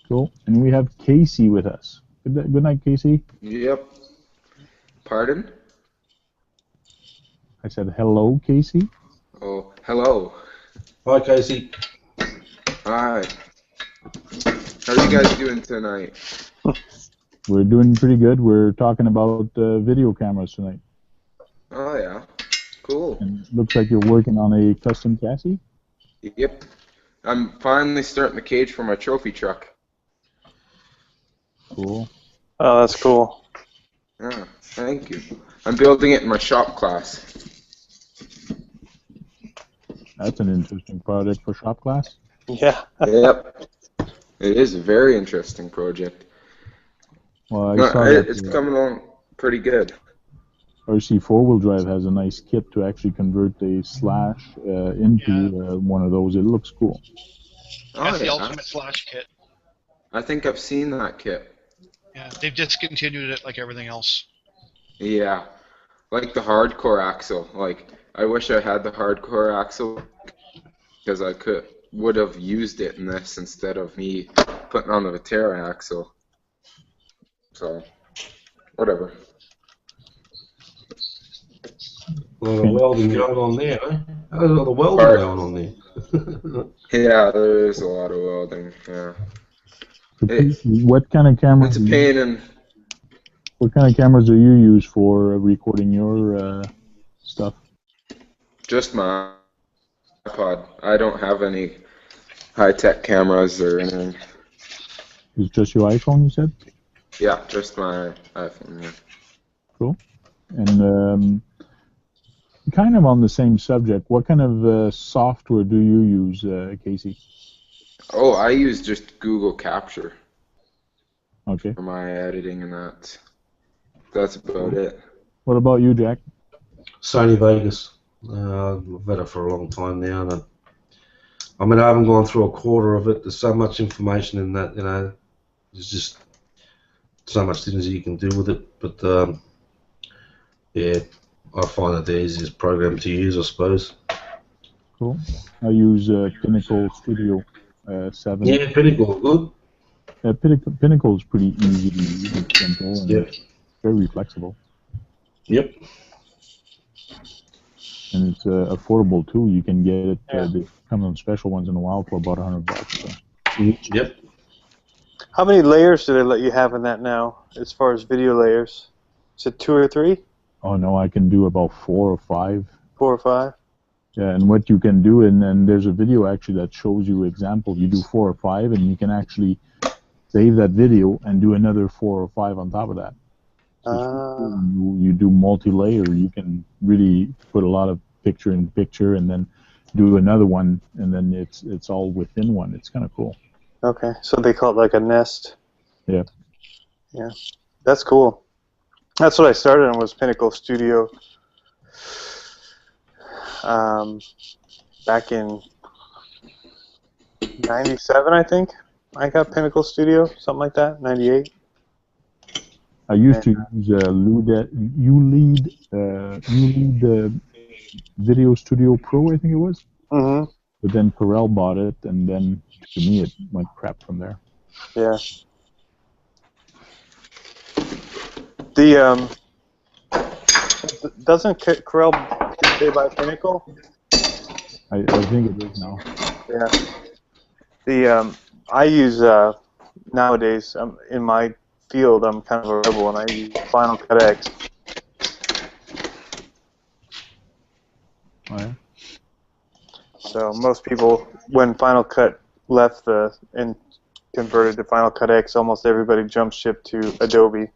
S1: Cool. And we have Casey with us. Good night, Casey.
S7: Yep. Pardon?
S1: I said hello, Casey.
S7: Oh, hello.
S3: Hi, Casey.
S7: Hi. How are you guys doing tonight?
S1: We're doing pretty good. We're talking about video cameras tonight.
S7: Oh, yeah. Cool.
S1: And it looks like you're working on a custom chassis.
S7: Yep. I'm finally starting the cage for my trophy truck.
S1: Cool.
S5: Oh, that's cool.
S7: Yeah, thank you. I'm building it in my shop class.
S1: That's an interesting project for shop class.
S5: Yeah.
S7: Yep. It is a very interesting project.
S1: Well,
S7: It's coming along pretty good.
S1: RC 4-wheel drive has a nice kit to actually convert a slash into one of those. It looks cool.
S6: That's the ultimate slash kit.
S7: I think I've seen that kit.
S6: Yeah, they've discontinued it like everything else.
S7: Yeah, like the hardcore axle. Like, I wish I had the hardcore axle because I would have used it in this instead of me putting on the Viterra axle. So, whatever.
S3: A lot of welding going on there, eh? There's a lot of welding going on there.
S7: Yeah, there is a lot of welding. Yeah.
S1: What kind of cameras?
S7: It's a pain in.
S1: What kind of cameras do you use for recording your stuff?
S7: Just my iPod. I don't have any high-tech cameras or anything.
S1: It's just your iPhone, you said?
S7: Yeah, just my iPhone. Yeah.
S1: Cool. And kind of on the same subject, what kind of software do you use, Casey?
S7: Oh, I use just Google Capture.
S1: Okay.
S7: for my editing and that. That's about it.
S1: What about you, Jack?
S3: Sony Vegas. I've had it for a long time now, and I mean, I haven't gone through a quarter of it. There's so much information in that, you know. There's just so much things that you can do with it. But yeah, I find it the easiest program to use, I suppose.
S1: Cool. I use Pinnacle Studio 7.
S3: Yeah, Pinnacle, good.
S1: Pinnacle is pretty easy to use. It's simple and
S3: Yep.
S1: it's very flexible.
S3: Yep.
S1: And it's affordable too. You can get it. They come on special ones in a while for about $100. So.
S3: Yep.
S5: How many layers do they let you have in that now, as far as video layers? Is it 2 or 3?
S1: Oh no, I can do about 4 or 5.
S5: 4 or 5?
S1: Yeah, and what you can do, and then there's a video actually that shows you example. You do 4 or 5, and you can actually save that video and do another 4 or 5 on top of that. So you do multi-layer. You can really put a lot of picture in picture, and then do another one, and then it's all within one. It's kind of cool.
S5: Okay, so they call it like a nest.
S1: Yeah.
S5: Yeah, that's cool. That's what I started on, was Pinnacle Studio. Back in '97, I think I got Pinnacle Studio, something like that. '98.
S1: I used to use ULEAD Video Studio Pro, I think it was.
S5: Mm-hmm.
S1: But then Corel bought it, and then to me it went crap from there.
S5: Yeah. The doesn't Corel stay by Pinnacle?
S1: I think it is now.
S5: Yeah. The I use nowadays in my field, I'm kind of a rebel, and I use Final Cut X.
S1: Oh, yeah?
S5: So most people, when Final Cut left and converted to Final Cut X, almost everybody jumped ship to Adobe.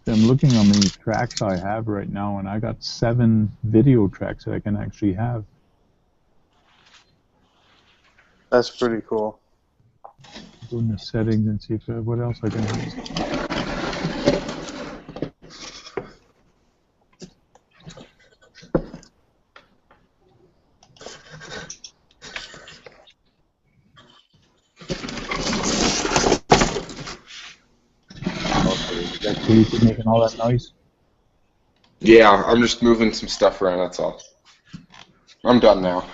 S1: I'm looking how many tracks I have right now, and I got 7 video tracks that I can actually have.
S5: That's pretty cool.
S1: Go in the settings and see if what else I can use. Keep making all that noise.
S7: Yeah, I'm just moving some stuff around, that's all. I'm done now.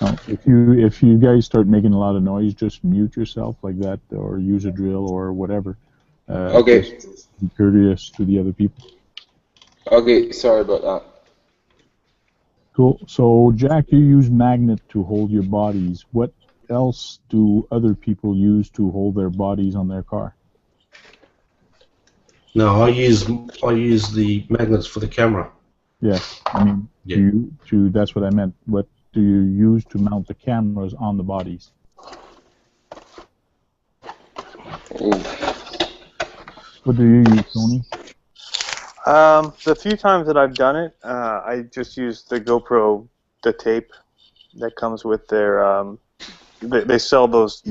S1: No, if you guys start making a lot of noise, just mute yourself like that, or use a drill or whatever.
S7: Okay.
S1: Just be courteous to the other people.
S7: Okay, sorry about that.
S1: Cool. So, Jack, you use magnet to hold your bodies. What else do other people use to hold their bodies on their car?
S3: No, I use the magnets for the camera.
S1: Yeah, I mean,
S3: Yeah.
S1: that's what I meant. What do you use to mount the cameras on the bodies?
S7: Ooh.
S1: What do you use, Tony?
S5: The few times that I've done it, I just use the GoPro, the tape that comes with their. They sell those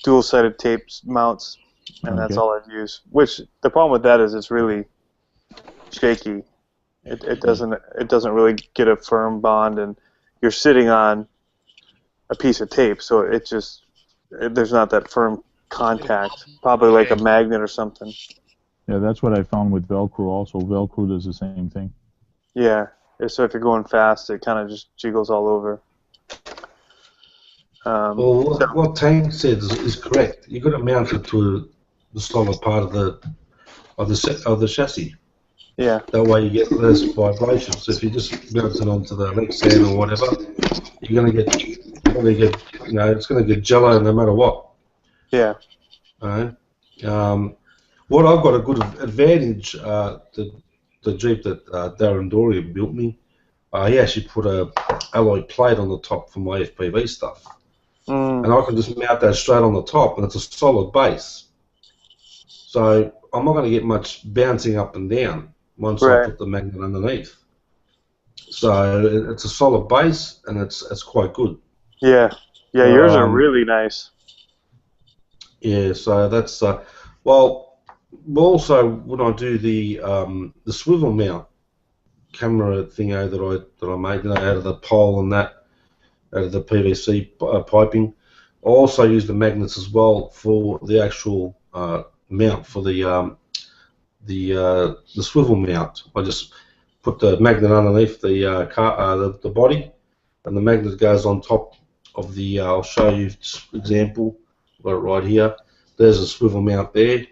S5: dual-sided tapes mounts, and that's all I've used. Which the problem with that is it's really shaky. It doesn't really get a firm bond, and you're sitting on a piece of tape, so there's not that firm contact. Probably like a magnet or something.
S1: Yeah, that's what I found with Velcro also. Velcro does the same thing.
S5: Yeah, so if you're going fast, it kind of just jiggles all over.
S3: Well, what Tank said is correct. You've got to mount it to the solid part of the chassis.
S5: Yeah.
S3: That way you get less vibrations. If you just mount it onto the Lexan or whatever, you're gonna get, it's gonna get jello no matter what.
S5: Yeah.
S3: Right? What I've got a good advantage, the Jeep that Darren Dory built me, he actually put a alloy plate on the top for my FPV stuff. And I can just mount that straight on the top, and it's a solid base. So I'm not going to get much bouncing up and down once I put the magnet underneath. So it's a solid base, and it's quite good.
S5: Yeah, yours are really nice.
S3: Yeah, so that's well. Also, when I do the swivel mount camera thingo that I made, out of the pole and that, out of the PVC piping, I also use the magnets as well for the actual mount for the swivel mount. I just put the magnet underneath the body, and the magnet goes on top of the. I'll show you example. Got it right here. There's a swivel mount there.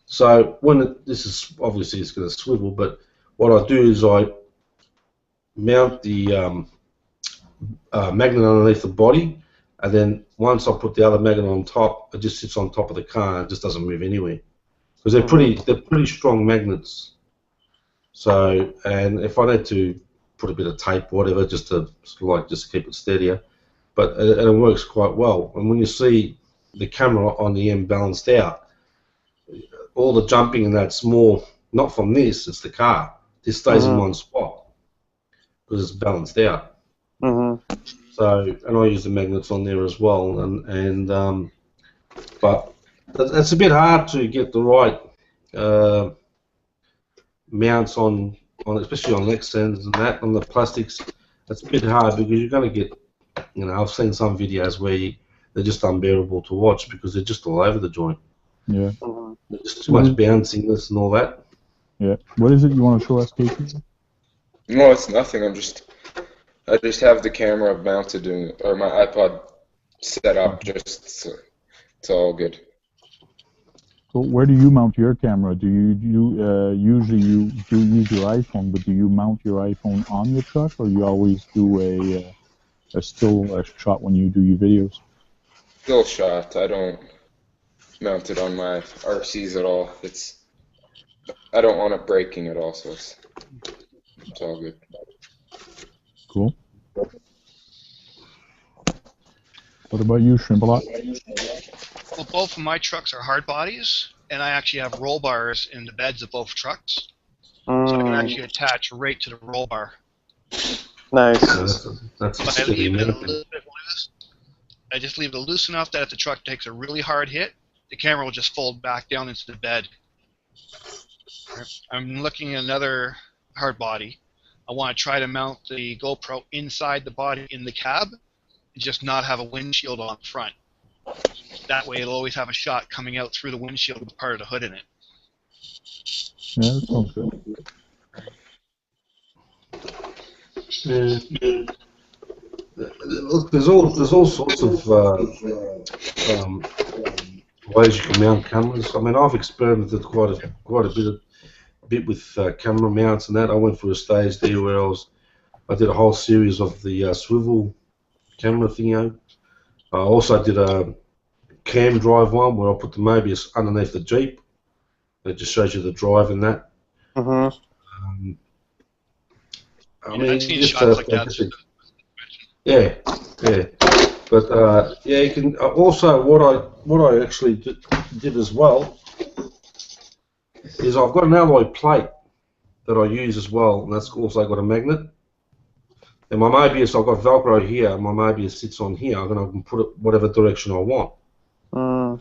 S3: So when this is obviously it's going to swivel, but what I do is I mount the magnet underneath the body, and then once I put the other magnet on top, it just sits on top of the car and it just doesn't move anywhere because they're pretty strong magnets. So, and if I need to put a bit of tape or whatever just to keep it steadier, but it works quite well. And when you see the camera on the end balanced out, all the jumping and that's more not from this, it's the car. This stays in one spot because it's balanced out. So, and I use the magnets on there as well, but it's a bit hard to get the right mounts on especially on Lexans and that on the plastics. It's a bit hard because you're going to get, I've seen some videos where they're just unbearable to watch because they're just all over the joint.
S1: Yeah.
S3: There's just too much bounciness and all that.
S1: Yeah. What is it you want to show us, Casey?
S7: No, it's nothing. I just have the camera mounted or my iPod set up just so it's all good.
S1: So where do you mount your camera? Do you usually you do use your iPhone, but do you mount your iPhone on your truck, or you always do a still shot when you do your videos?
S7: Still shot. I don't mount it on my RCs at all. I don't want it breaking at all, so it's all good.
S1: Cool. What about you, Shrimp-a-Lot?
S6: Well, both of my trucks are hard bodies, and I actually have roll bars in the beds of both trucks. So I can actually attach right to the roll bar.
S5: Nice.
S3: That's
S6: But I leave it a little bit loose. I just leave it loose enough that if the truck takes a really hard hit, the camera will just fold back down into the bed. I'm looking at another hard body. I want to try to mount the GoPro inside the body in the cab and just not have a windshield on front. That way it'll always have a shot coming out through the windshield with part of the hood in it.
S1: Yeah, that sounds good.
S3: Look, there's all sorts of ways you can mount cameras. I mean, I've experimented quite a bit with camera mounts and that. I went for a stage there where I did a whole series of the swivel camera thingo. I also did a cam drive one where I put the Mobius underneath the Jeep. It just shows you the drive and that.
S6: I mean, I've seen shots like that.
S3: Yeah. But yeah, you can also what I actually did as well is I've got an alloy plate that I use as well, and that's also got a magnet. And my Mobius, I've got Velcro here, and my Mobius sits on here. I can put it whatever direction I want. And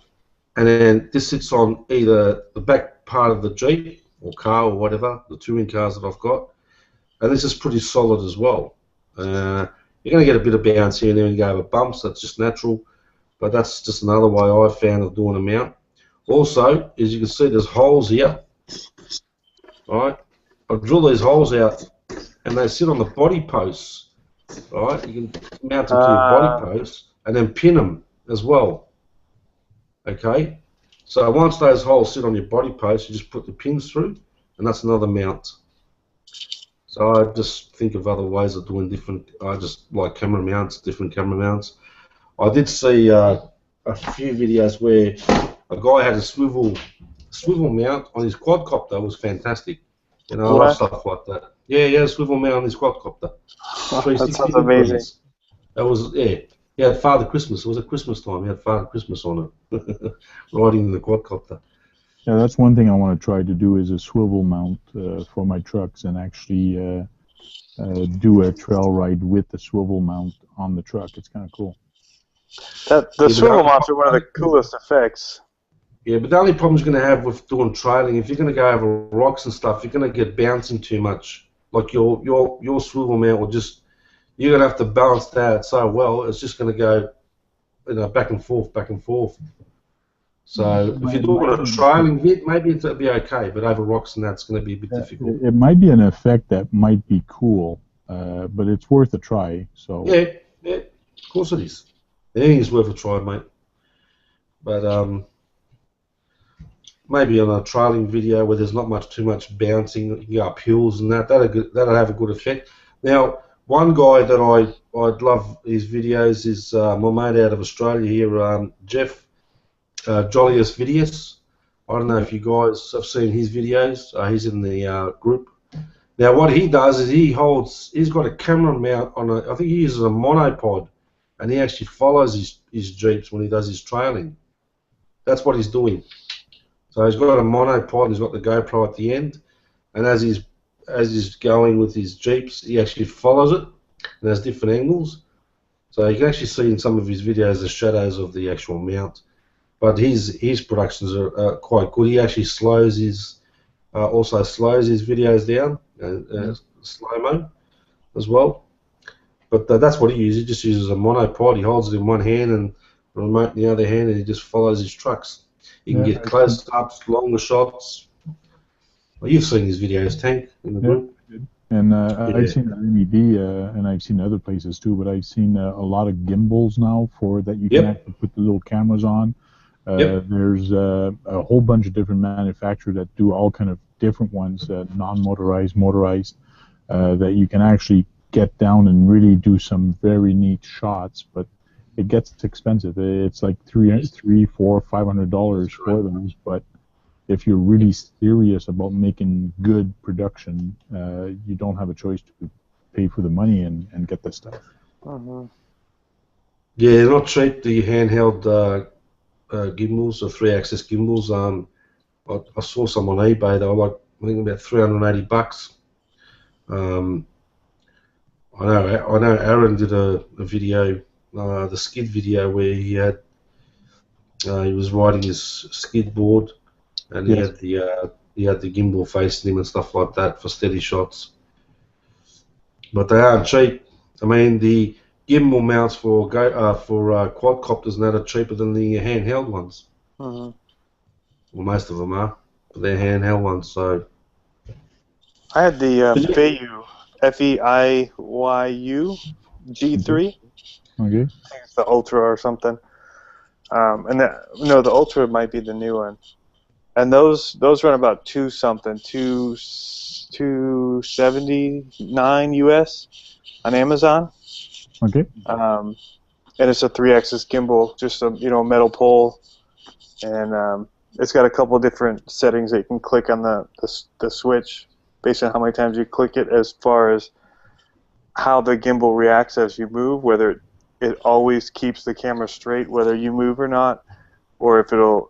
S3: then this sits on either the back part of the Jeep or car or whatever, the touring cars that I've got. And this is pretty solid as well. You're going to get a bit of bounce here and there when you go over bumps. That's just natural. But that's just another way I've found of doing a mount. Also, as you can see, there's holes here. Right? I drill these holes out, and they sit on the body posts. Right? You can mount them to your body posts and then pin them as well. Okay? So once those holes sit on your body posts, you just put the pins through, and that's another mount. So I just think of other ways of doing different. I just like camera mounts, different camera mounts. I did see a few videos where a guy had a swivel mount on his quadcopter. It was fantastic. You know, I love stuff like that. Yeah, swivel mount on his quadcopter.
S5: That sounds amazing.
S3: That was He had Father Christmas. It was at Christmas time. He had Father Christmas on it, riding in the quadcopter.
S1: Yeah, that's one thing I want to try to do is a swivel mount for my trucks and actually do a trail ride with the swivel mount on the truck. It's kind of cool.
S8: The swivel mounts are one of the coolest effects.
S3: Yeah, but the only problem you're going to have with doing trailing, if you're going to go over rocks and stuff, you're going to get bouncing too much. Like your swivel mount will just, you're going to have to balance that so well, it's just going to go, back and forth, back and forth. So if you're doing a trailing vid, maybe it'll be okay, but over rocks and that's going to be a bit difficult.
S1: It might be an effect that might be cool, but it's worth a try. So
S3: yeah, of course it is. Anything's worth a try, mate. But maybe on a trailing video where there's not too much bouncing, you can go up hills and that'll have a good effect. Now, one guy that I'd love his videos is my mate out of Australia here, Jeff Jolliest Videos. I don't know if you guys have seen his videos. He's in the group. Now, what he does is he's got a camera mount on I think he uses a monopod, and he actually follows his Jeeps when he does his trailing. That's what he's doing. So he's got a monopod and he's got the GoPro at the end, and as he's going with his Jeeps, he actually follows it and has different angles. So you can actually see in some of his videos the shadows of the actual mount. But his productions are quite good. He actually also slows his videos down, slow-mo as well. But that's what he uses. He just uses a monopod. He holds it in one hand and the remote in the other hand, and he just follows his trucks. You can get close-ups, longer shots. Well, you've seen his videos, Tank, in the group.
S1: And I've seen MED, and I've seen other places too, but I've seen a lot of gimbals now that you can actually put the little cameras on. There's a whole bunch of different manufacturers that do all kind of different ones, non-motorized, motorized, that you can actually get down and really do some very neat shots, but it gets expensive. It's like $300, $400, $500 for those, but if you're really serious about making good production, you don't have a choice to pay for the money and get this stuff.
S3: Yeah, they're not cheap, the handheld gimbals, or 3-axis gimbals. I saw some on eBay. They were like, I think about $380. I know Aaron did a video, the skid video, where he was riding his skid board, and he had the gimbal facing him and stuff like that for steady shots. But they aren't cheap. I mean, the gimbal mounts for quadcopters and that are cheaper than the handheld ones. Well, most of them are, but they're handheld ones. So
S8: I had the Feiyu, Feiyu G3.
S1: Okay.
S8: I think it's the Ultra or something. The Ultra might be the new one. And those run about $279 US on Amazon.
S1: Okay.
S8: And it's a 3-axis gimbal, just a metal pole, and it's got a couple different settings that you can click on the switch based on how many times you click it, as far as how the gimbal reacts as you move, whether it always keeps the camera straight whether you move or not, or if it'll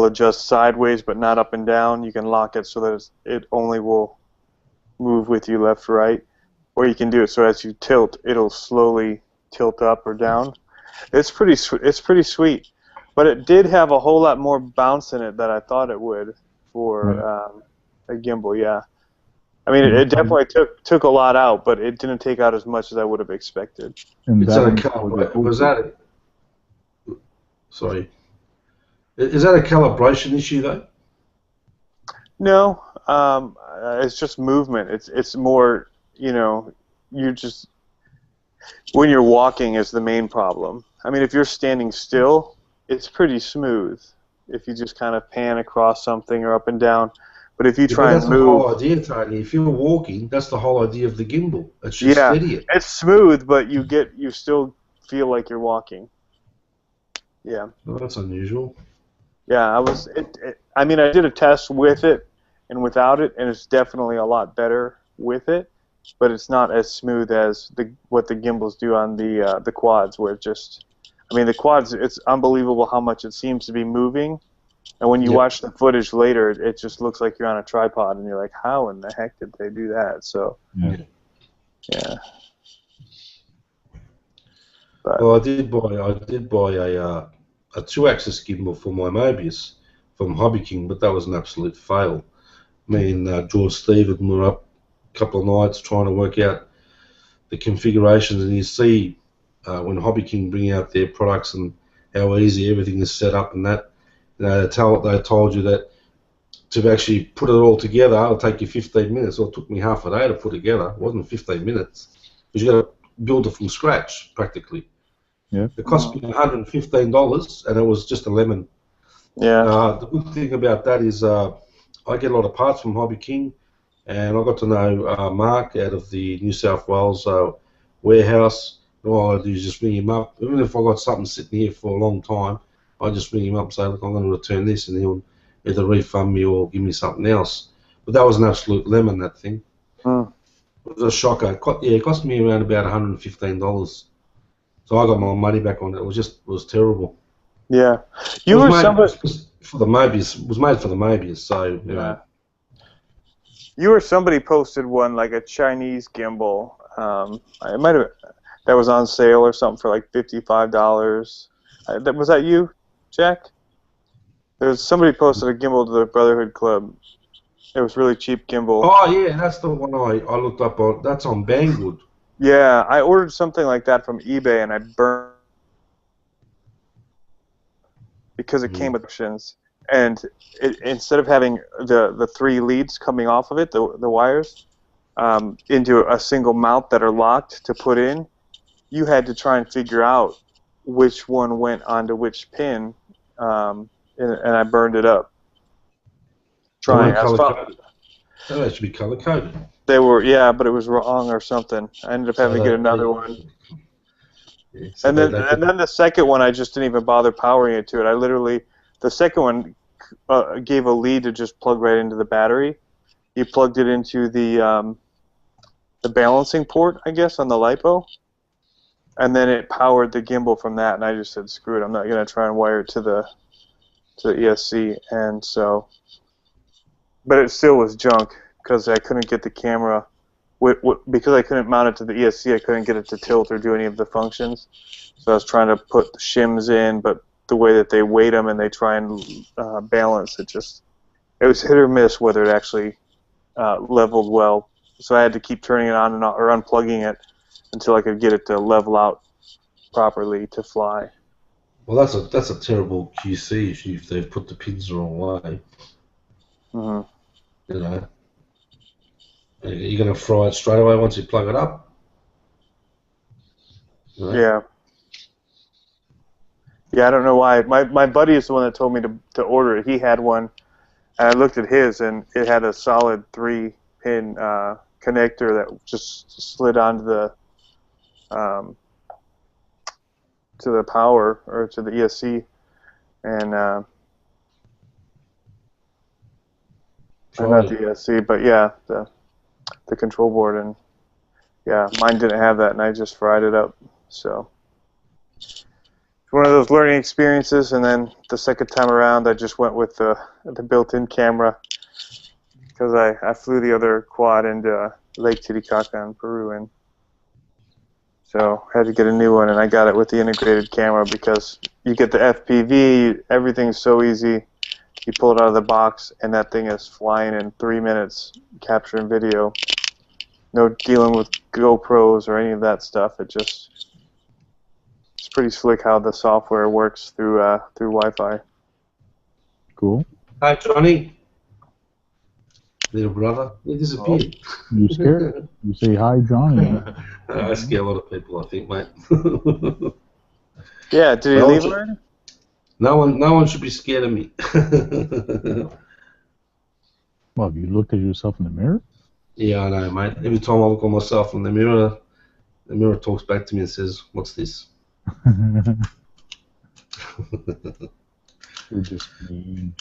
S8: adjust sideways but not up and down. You can lock it so that it only will move with you left, right. Or you can do it so as you tilt, it'll slowly tilt up or down. It's pretty sweet, but it did have a whole lot more bounce in it than I thought it would for a gimbal. Yeah, I mean it definitely took a lot out, but it didn't take out as much as I would have expected.
S1: And
S3: Is that a calibration issue though?
S8: No, it's just movement. It's more. You just, when you're walking is the main problem. I mean, if you're standing still, it's pretty smooth. If you just kind of pan across something or up and down. But if you try and move...
S3: That's the whole idea, Tony. If you're walking, that's the whole idea of the gimbal. It's just steady it.
S8: It's smooth, but you still feel like you're walking. Yeah.
S3: Well, that's unusual.
S8: Yeah, I mean, I did a test with it and without it, and it's definitely a lot better with it. But it's not as smooth as what the gimbals do on the quads, where the quads, it's unbelievable how much it seems to be moving And when you
S3: Yep.
S8: watch the footage later, it just looks like you're on a tripod, and you're like, how in the heck did they do that? So,
S1: Yeah.
S8: yeah. But,
S3: Well, I did buy a 2-axis gimbal for my Mobius from Hobby King, but that was an absolute fail. Me and George Stephen were up a couple of nights trying to work out the configurations, and you see when Hobby King bring out their products and how easy everything is set up, and that they told you that to actually put it all together, it'll take you 15 minutes. Well, it took me half a day to put together. It wasn't 15 minutes because you got to build it from scratch practically.
S1: Yeah.
S3: It cost me $115, and it was just a lemon.
S8: yeah.
S3: The good thing about that is I get a lot of parts from Hobby King, and I got to know Mark out of the New South Wales warehouse. And all I do is just ring him up. Even if I got something sitting here for a long time, I just ring him up and say, look, I'm going to return this, and he'll either refund me or give me something else. But that was an absolute lemon, that thing.
S8: Mm.
S3: It was a shocker. It cost me around about $115. So I got my money back on it. It was terrible.
S8: Yeah.
S3: It
S8: You
S3: was
S8: were
S3: made
S8: somebody.
S3: for the Mobius. It was made for the Mobius, so you know.
S8: You or somebody posted one, like a Chinese gimbal. It might have that was on sale or something for like $55. Was that you, Jack? There's somebody posted a gimbal to the Brotherhood Club. It was really cheap gimbal.
S3: Oh yeah, that's the one I looked up on. That's on Banggood.
S8: Yeah, I ordered something like that from eBay, and I burned because it came with options. And instead of having the 3 leads coming off of it, the wires, into a single mount that are locked to put in, you had to try and figure out which one went onto which pin, and I burned it up. Trying.
S3: They should be color coded.
S8: They were, yeah, but it was wrong or something. I ended up having to get another one.
S3: Yeah, so
S8: And then the second one, I just didn't even bother powering it to it. The second one gave a lead to just plug right into the battery. You plugged it into the balancing port, I guess, on the LiPo, and then it powered the gimbal from that. And I just said, screw it, I'm not going to try and wire it to the ESC. And so, but it still was junk because I couldn't get the camera. Because I couldn't mount it to the ESC, I couldn't get it to tilt or do any of the functions. So I was trying to put the shims in, but the way that they weight them and they try and balance it, it was hit or miss whether it actually leveled well. So I had to keep turning it on and or unplugging it until I could get it to level out properly to fly.
S3: Well, that's a terrible QC issue if they've put the pins the wrong way.
S8: Mm-hmm.
S3: You know, you're going to fry it straight away once you plug it up. You know?
S8: Yeah. Yeah, I don't know why. My buddy is the one that told me to order it. He had one, and I looked at his, and it had a solid 3-pin connector that just slid onto the to the power or to the ESC, and not the ESC, but yeah, the control board, and yeah, mine didn't have that, and I just fried it up. So it's one of those learning experiences, and then the second time around, I just went with the built-in camera because I flew the other quad into Lake Titicaca in Peru, and so I had to get a new one, and I got it with the integrated camera because you get the FPV, everything's so easy. You pull it out of the box, and that thing is flying in 3 minutes, capturing video. No dealing with GoPros or any of that stuff. It's pretty slick how the software works through Wi-Fi.
S1: Cool.
S3: Hi, Johnny. Little brother. He disappeared.
S1: You scared? You say hi, Johnny.
S3: I scare a lot of people, I think, mate.
S8: Yeah, did he leave already?
S3: No one should be scared of me.
S1: Well, have you looked at yourself in the mirror?
S3: Yeah, I know, mate. Every time I look at myself in the mirror talks back to me and says, "What's this?"
S1: You're just mean.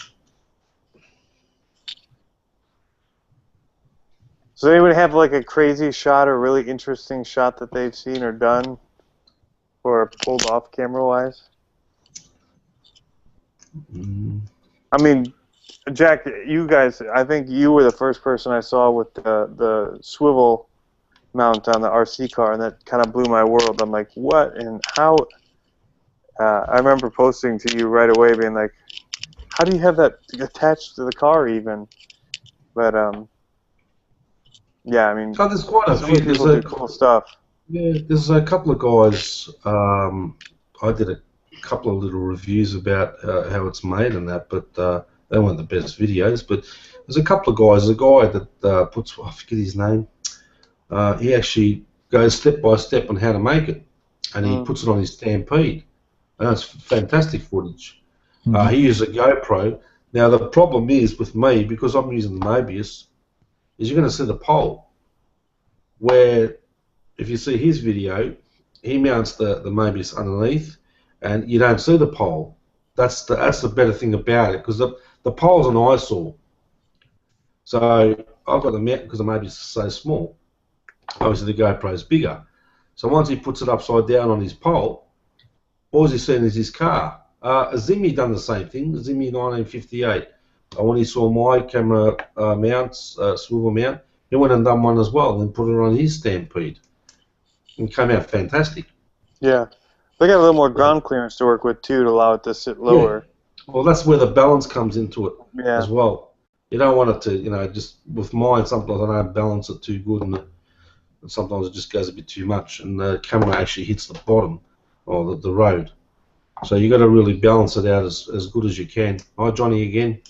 S8: Does anyone have like a crazy shot or really interesting shot that they've seen or done or pulled off camera-wise? I mean, Jack, you guys, I think you were the first person I saw with the swivel mount on the RC car, and that kind of blew my world. I'm like, what and how? I remember posting to you right away, being like, how do you have that attached to the car even? But yeah, I mean,
S3: So there's quite a
S8: some
S3: few.
S8: people do cool stuff.
S3: Yeah, there's a couple of guys. I did a couple of little reviews about how it's made and that, but they weren't the best videos. But there's a couple of guys. A guy that puts, I forget his name. He actually goes step by step on how to make it, and he puts it on his Stampede. And that's fantastic footage. He used a GoPro. Now the problem is with me, because I'm using the Mobius, is you're going to see the pole. Where if you see his video, he mounts the Mobius underneath, and you don't see the pole. That's the better thing about it, because the pole's an eyesore. So I've got the mount because the Mobius is so small. Obviously the GoPro's bigger. So once he puts it upside down on his pole, all he's seeing is his car. Zimmy done the same thing. Zimmy 1958. When he saw my camera mounts, swivel mount, he went and done one as well, and put it on his Stampede. And came out fantastic.
S8: Yeah. They got a little more ground clearance to work with, too, to allow it to sit lower.
S3: Yeah. Well, that's where the balance comes into it as well. You don't want it to, just with mine, sometimes I don't balance it too good, and sometimes it just goes a bit too much, and the camera actually hits the bottom or the road. So you got to really balance it out as good as you can. Hi, Johnny again.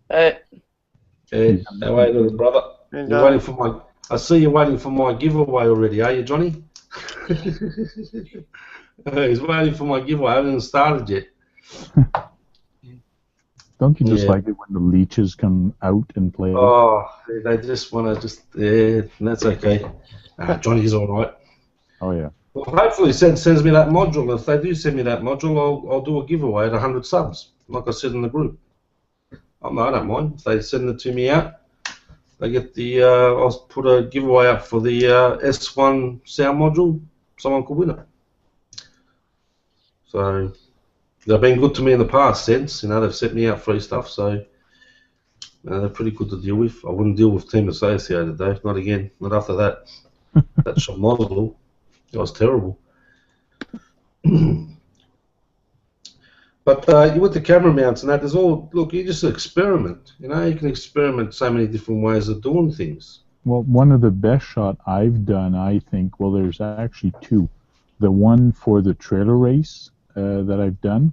S9: Hey.
S3: Hey, how are you, little brother?
S8: Hey,
S3: You're waiting for my. I see you waiting for my giveaway already, are you, Johnny? He's waiting for my giveaway. I haven't even started yet.
S1: Don't you just like it when the leeches come out and play?
S3: Oh, they just want to that's okay. Johnny's all right.
S1: Oh, yeah.
S3: Well, hopefully sends me that module. If they do send me that module, I'll do a giveaway at 100 subs, like I said in the group. I don't mind. If they send it to me out, they get the. I'll put a giveaway up for the S1 sound module. Someone could win it. So they've been good to me in the past since. They've sent me out free stuff, so they're pretty good to deal with. I wouldn't deal with Team Associated though, not again, not after that. That shot model, it was terrible. But with the camera mounts and that, there's you just experiment. You can experiment so many different ways of doing things.
S1: Well, one of the best shot I've done, I think, well, there's actually two. The one for the trailer race that I've done,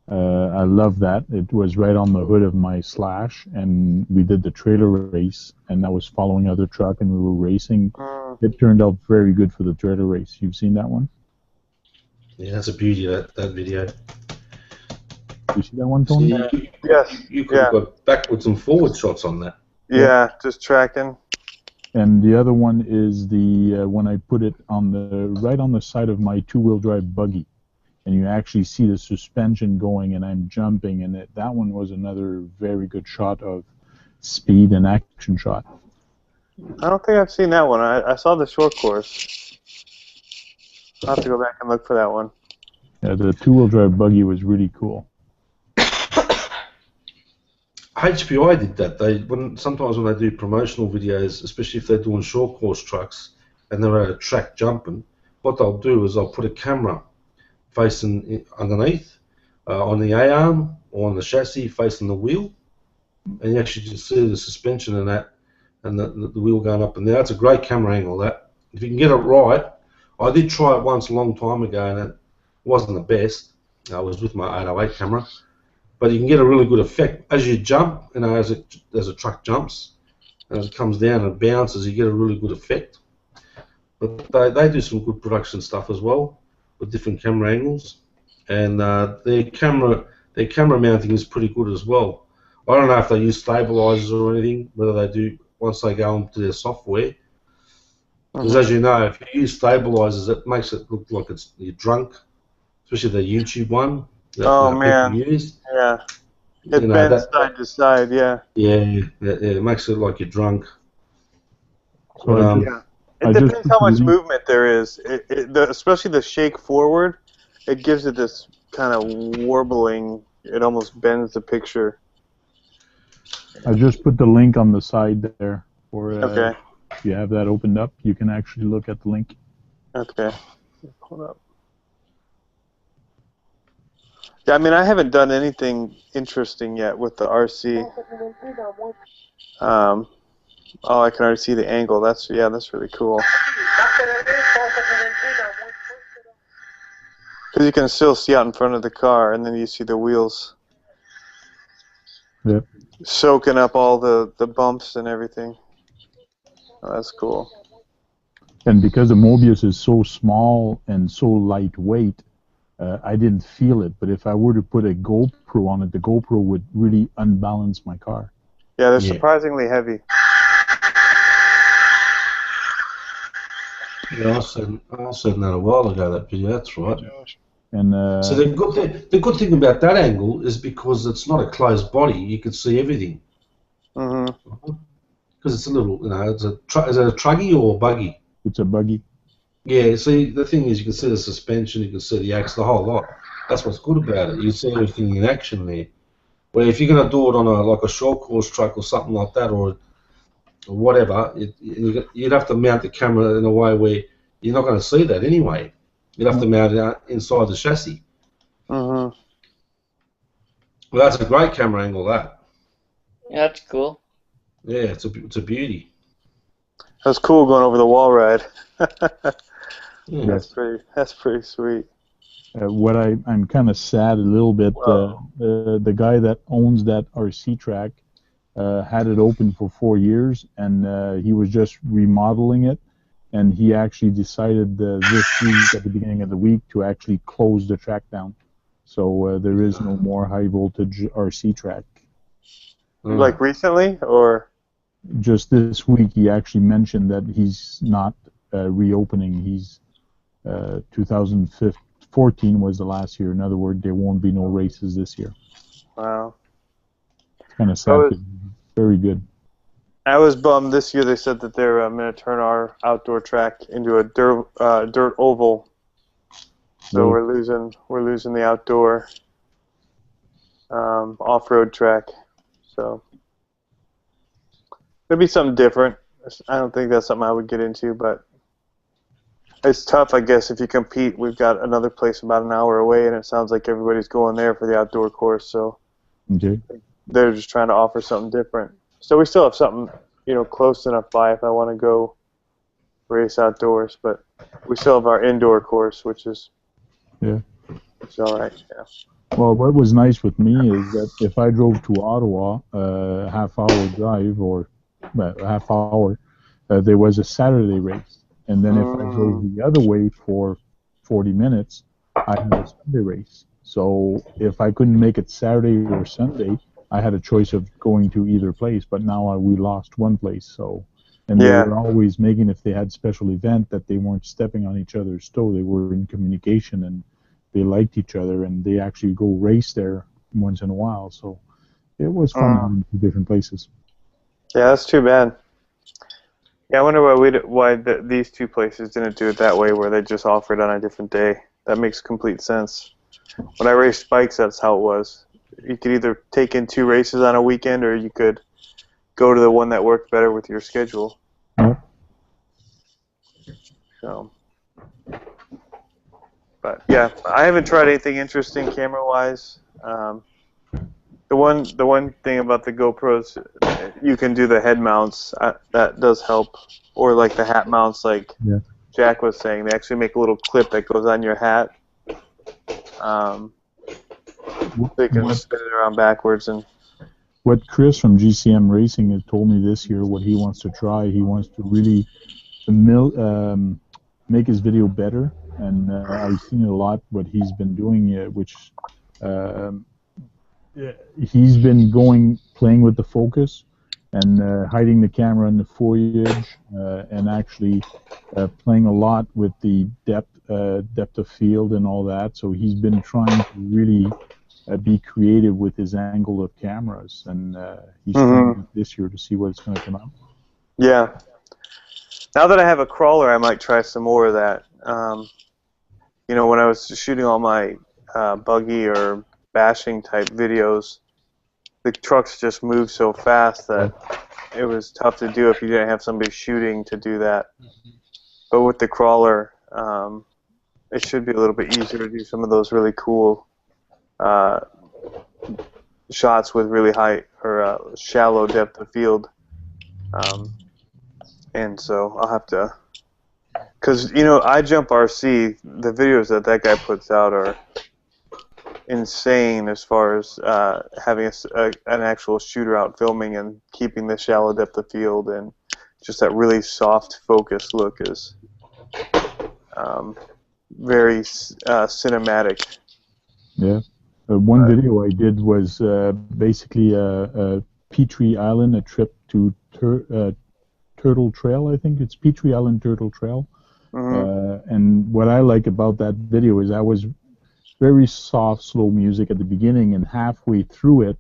S1: I love that. It was right on the hood of my Slash, and we did the trailer race, and that was following other truck, and we were racing. It turned out very good for the trailer race. You've seen that one?
S3: Yeah, that's a beauty, that video.
S1: You see that one, Tony?
S8: Yes.
S3: You could have got backwards and forward shots on that.
S8: Yeah, just tracking.
S1: And the other one is the when I put it right on the side of my two-wheel drive buggy, and you actually see the suspension going, and I'm jumping, and that one was another very good shot of speed and action shot.
S8: I don't think I've seen that one. I saw the short course. I'll have to go back and look for that one.
S1: Yeah, the two-wheel drive buggy was really cool.
S3: HPI did that. Sometimes when they do promotional videos, especially if they're doing short course trucks and they're at a track jumping, what they'll do is they'll put a camera facing underneath on the A-arm or on the chassis facing the wheel, and you actually just see the suspension and that, and the wheel going up and down. It's a great camera angle, that. If you can get it right. I did try it once a long time ago, and it wasn't the best. I was with my 808 camera. But you can get a really good effect as you jump, as a truck jumps, and as it comes down and bounces, you get a really good effect. But they do some good production stuff as well with different camera angles, and their camera mounting is pretty good as well. I don't know if they use stabilizers or anything, whether they do once they go into their software. Because as you know, if you use stabilizers, it makes it look like you're drunk, especially the YouTube one.
S8: Oh man,
S3: use.
S8: Yeah. It bends side to side, yeah.
S3: Yeah, it makes it like you're drunk.
S8: Yeah. It depends how much movement there is. Especially the shake forward, it gives it this kind of warbling. It almost bends the picture.
S1: I just put the link on the side there. For
S8: Okay.
S1: if you have that opened up, you can actually look at the link.
S8: Okay. Hold up. Yeah, I mean, I haven't done anything interesting yet with the RC. Oh, I can already see the angle. That's really cool. Because you can still see out in front of the car, and then you see the wheels
S1: Yep.
S8: soaking up all the bumps and everything. Oh, that's cool.
S1: And because the Mobius is so small and so lightweight, I didn't feel it. But if I were to put a GoPro on it, the GoPro would really unbalance my car.
S8: Yeah, they're surprisingly heavy.
S3: Yeah, I said that a while ago, that video, that's right.
S1: And
S3: So the good thing about that angle is because it's not a closed body, you can see everything.
S8: Mm-hmm.
S3: Because it's a little, is it a truggy or buggy?
S1: It's a buggy.
S3: Yeah, see, the thing is you can see the suspension, you can see the axle, the whole lot. That's what's good about it. You see everything in action there. Where if you're going to do it on like a short course truck or something like that, or whatever, you'd have to mount the camera in a way where you're not going to see that anyway. You'd have to mount it inside the chassis.
S8: Mm-hmm.
S3: Well, that's a great camera angle, that.
S9: Yeah, that's cool.
S3: Yeah, it's a beauty.
S8: That's cool going over the wall ride.
S3: Yeah.
S8: That's pretty sweet.
S1: What I'm kind of sad a little bit. The guy that owns that RC track had it open for 4 years, and he was just remodeling it. And he actually decided this week, at the beginning of the week, to actually close the track down. So there is no more high voltage RC track.
S8: Like recently, or?
S1: Just this week, he actually mentioned that he's not reopening. He's 2014 was the last year. In other words, there won't be no races this year.
S8: Wow.
S1: It's kind of sad. Very good.
S8: I was bummed this year. They said that they're going to turn our outdoor track into a dirt oval. So we're losing the outdoor off-road track. So it'll be something different. I don't think that's something I would get into, but it's tough, I guess, if you compete. We've got another place about an hour away, and it sounds like everybody's going there for the outdoor course. So they're just trying to offer something different. So we still have something, close enough by if I want to go race outdoors. But we still have our indoor course, which is it's all right. Yeah.
S1: Well, what was nice with me is that if I drove to Ottawa, half-hour drive or a half hour, there was a Saturday race. And then if I drove the other way for 40 minutes, I had a Sunday race. So if I couldn't make it Saturday or Sunday, I had a choice of going to either place. But now we lost one place. So, and they were always making, if they had special event, that they weren't stepping on each other's toe. They were in communication and they liked each other, and they actually go race there once in a while. So it was fun having two different places.
S8: Yeah, that's too bad. Yeah, I wonder why these two places didn't do it that way, where they just offer it on a different day. That makes complete sense. When I raced bikes, that's how it was. You could either take in 2 races on a weekend, or you could go to the one that worked better with your schedule. So, but yeah, I haven't tried anything interesting camera-wise. The one thing about the GoPros, you can do the head mounts. That does help, or like the hat mounts, like Jack was saying. They actually make a little clip that goes on your hat. They can spin it around backwards. And
S1: what Chris from GCM Racing has told me this year, what he wants to try, he wants to really make his video better. And I've seen a lot what he's been doing, which he's been playing with the focus and hiding the camera in the foliage and actually playing a lot with the depth of field and all that. So he's been trying to really be creative with his angle of cameras, and he's trying this year to see what's going to come out.
S8: Yeah. Now that I have a crawler, I might try some more of that. When I was shooting all my buggy or bashing type videos, the trucks just move so fast that it was tough to do if you didn't have somebody shooting to do that. But with the crawler, it should be a little bit easier to do some of those really cool shots with really high or shallow depth of field. And so I'll have to, because iJump RC, the videos that guy puts out are insane as far as having an actual shooter out filming and keeping the shallow depth of field, and just that really soft focus look is very cinematic.
S1: Yeah. One video I did was basically a Petrie Island, a trip to Turtle Trail, I think. It's Petrie Island Turtle Trail. And what I like about that video is I was very soft, slow music at the beginning, and halfway through it,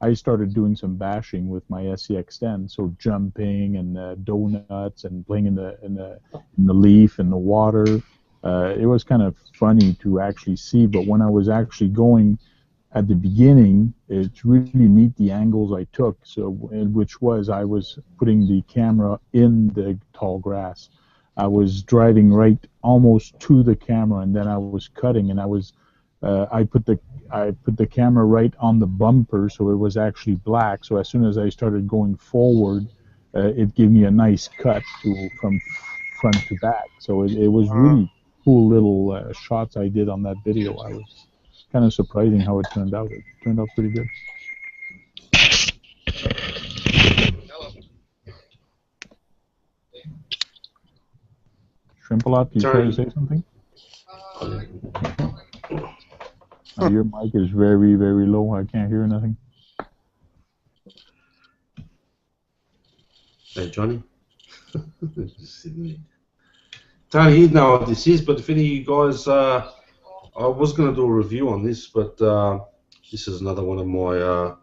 S1: I started doing some bashing with my SCX10, so jumping and donuts and playing in the leaf and the water. It was kind of funny to actually see, but when I was actually going at the beginning, it's really neat the angles I took. So, which was I was putting the camera in the tall grass. I was driving right almost to the camera, and then I was cutting, and I put the camera right on the bumper, so it was actually black. So as soon as I started going forward, it gave me a nice cut from front to back. So it was really cool little shots I did on that video. I was kind of surprising how it turned out. It turned out pretty good. Shrimpalot, do you try to say something? Your mic is very, very low. I can't hear nothing.
S3: Hey, Johnny. Tony, you know what this is, but if any of you guys, I was going to do a review on this, but this is another one of my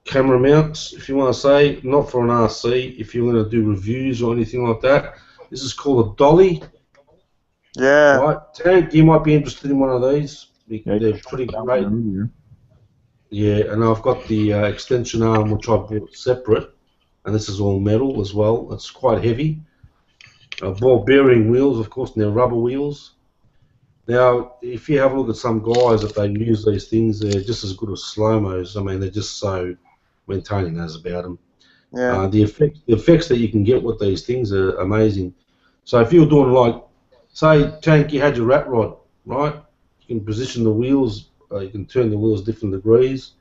S3: camera mounts, if you want to say, not for an RC. If you're going to do reviews or anything like that, this is called a dolly.
S8: Yeah.
S3: Right, Tank, you might be interested in one of these. They're pretty great. Yeah, and I've got the extension arm, which I bought separate, and this is all metal as well. It's quite heavy. Ball bearing wheels, of course, and they're rubber wheels. Now, if you have a look at some guys that they use these things, they're just as good as slow-mos. I mean, they're just so, when Tony knows about them.
S8: Yeah.
S3: The effects that you can get with these things are amazing. So if you're doing like, say, Tank, you had your rat rod, right? You can position the wheels, you can turn the wheels different degrees.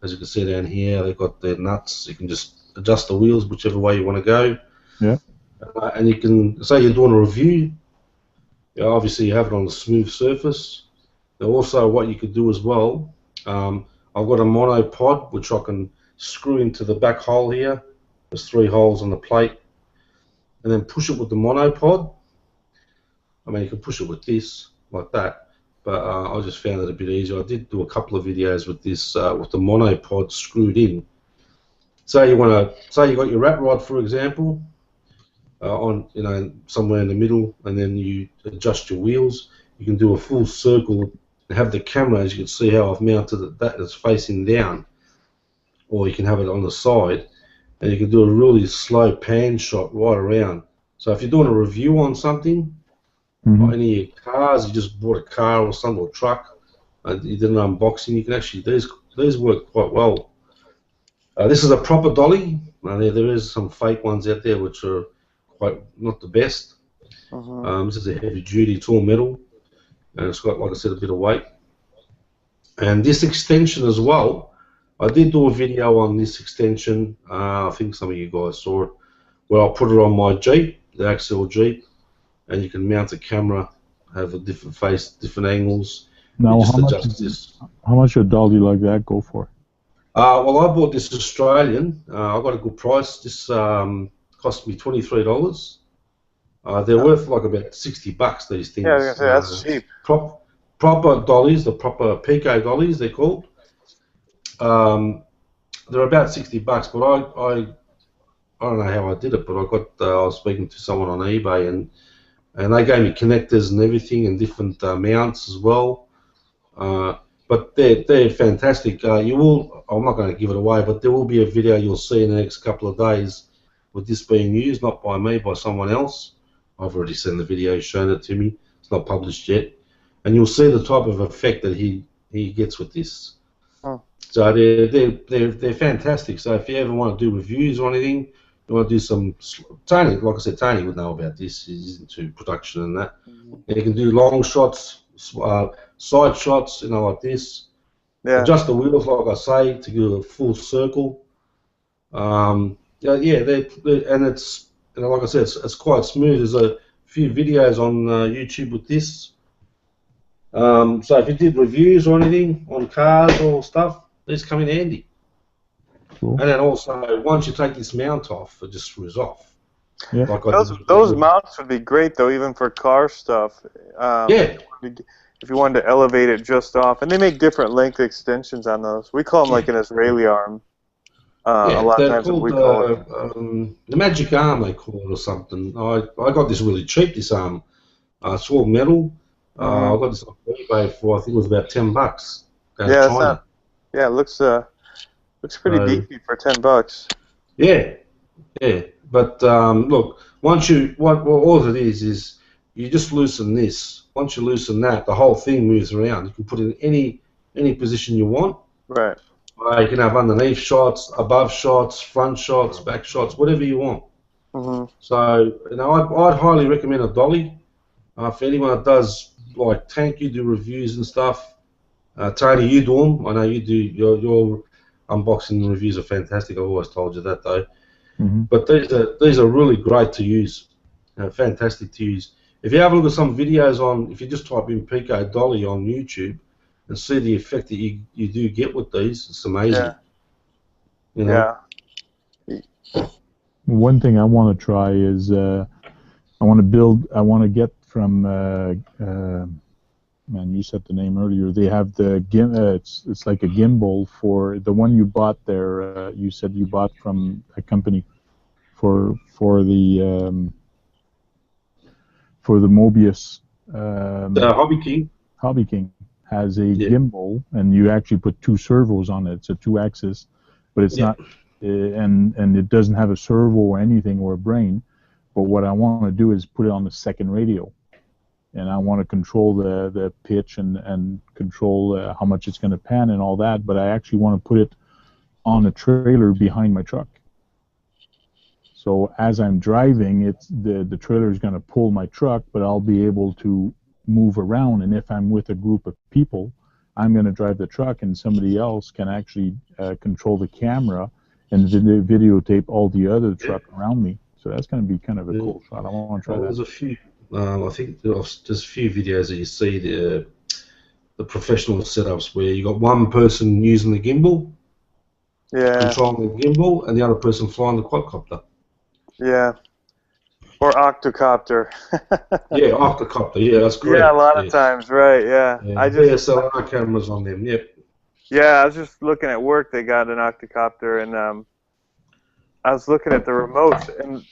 S3: As you can see down here, they've got their nuts. You can just adjust the wheels whichever way you want to go.
S1: Yeah.
S3: And you can, say you're doing a review, obviously you have it on a smooth surface. Now also what you could do as well, I've got a monopod which I can screw into the back hole here. There's 3 holes on the plate. And then push it with the monopod. I mean, you can push it with this, like that. But I just found it a bit easier. I did do a couple of videos with this, with the monopod screwed in. Say you got your rat rod, for example, on somewhere in the middle, and then you adjust your wheels. You can do a full circle and have the camera, as you can see how I've mounted it, that is facing down, or you can have it on the side, and you can do a really slow pan shot right around. So if you're doing a review on something. Or any of your cars, you just bought a car or something, or a truck, and you did an unboxing, you can actually, these work quite well. This is a proper dolly. There is some fake ones out there which are quite not the best. This is a heavy duty, it's all metal, and it's got, like I said, a bit of weight. And this extension as well, I did do a video on this extension, I think some of you guys saw it, where I put it on my Jeep, the Axel Jeep. And you can mount a camera, have a different face, different angles.
S1: Now,
S3: just adjust this.
S1: How much a dolly like that go for?
S3: Well, I bought this Australian. I got a good price. This cost me $23. They're worth like about $60. These things.
S8: Yeah, I was gonna say that's cheap.
S3: Proper dollies, the proper Pico dollies, they're called. They're about $60, but I don't know how I did it, but I was speaking to someone on eBay, and they gave me connectors and everything, and different mounts as well. But but they're fantastic. You will. I'm not going to give it away, but there will be a video you'll see in the next couple of days with this being used, not by me, by someone else. I've already seen the video, shown it to me. It's not published yet, and you'll see the type of effect that he gets with this.
S8: Oh.
S3: So they're fantastic. So if you ever want to do reviews or anything, you want to do some Tony, like I said, Tony would know about this. He's into production and that. And you can do long shots, side shots, like this.
S8: Yeah.
S3: Adjust the wheels, like I say, to do a full circle. And it's like I said, it's quite smooth. There's a few videos on YouTube with this. So if you did reviews or anything on cars or stuff, these come in handy.
S1: Cool.
S3: And then also, once you take this mount off, it just screws off.
S1: Yeah.
S3: Like
S8: Those mounts would be great, though, even for car stuff.
S3: Yeah.
S8: If you wanted to elevate it just off. And they make different length extensions on those. We call them like an Israeli arm. A lot of times
S3: called,
S8: we call it.
S3: the magic arm, they call it, or something. I got this really cheap, this arm. It's all metal. I got this on eBay for, I think it was about $10.
S8: Yeah, China. It looks pretty beefy for $10.
S3: Yeah, yeah. But look, once all it is you just loosen this. Once you loosen that, the whole thing moves around. You can put it in any position you want.
S8: Right.
S3: You can have underneath shots, above shots, front shots, back shots, whatever you want. So I'd highly recommend a dolly for anyone that does like tank. You do reviews and stuff. Tony, you do them. I know you do. Your unboxing reviews are fantastic. I've always told you that though. But these are really great to use. Fantastic to use. If you have a look at some videos if you just type in Pico Dolly on YouTube and see the effect that you do get with these, it's amazing.
S8: Yeah.
S1: One thing I want to try is I want to get from man, you said the name earlier. They have the it's like a gimbal for the one you bought there. You said you bought from a company for the Mobius. Hobby King has a gimbal, and you actually put two servos on it. It's a 2-axis, but it's not, and it doesn't have a servo or anything or a brain. But what I want to do is put it on the second radio, and I want to control the pitch and control how much it's going to pan and all that. But I actually want to put it on a trailer behind my truck. So as I'm driving, the trailer is going to pull my truck, but I'll be able to move around. And if I'm with a group of people, I'm going to drive the truck, and somebody else can actually control the camera and videotape all the other truck around me. So that's going to be kind of a cool shot. I want to try that.
S3: There's a few. I think there's a few videos that you see the professional setups where you got one person using the gimbal, controlling the gimbal, and the other person flying the quadcopter.
S8: Yeah. Or octocopter.
S3: Yeah, octocopter. Yeah, that's great.
S8: Yeah, a lot of times, right? Yeah. I just
S3: DSLR cameras on them. Yep.
S8: Yeah, I was just looking at work. They got an octocopter, and I was looking at the remotes,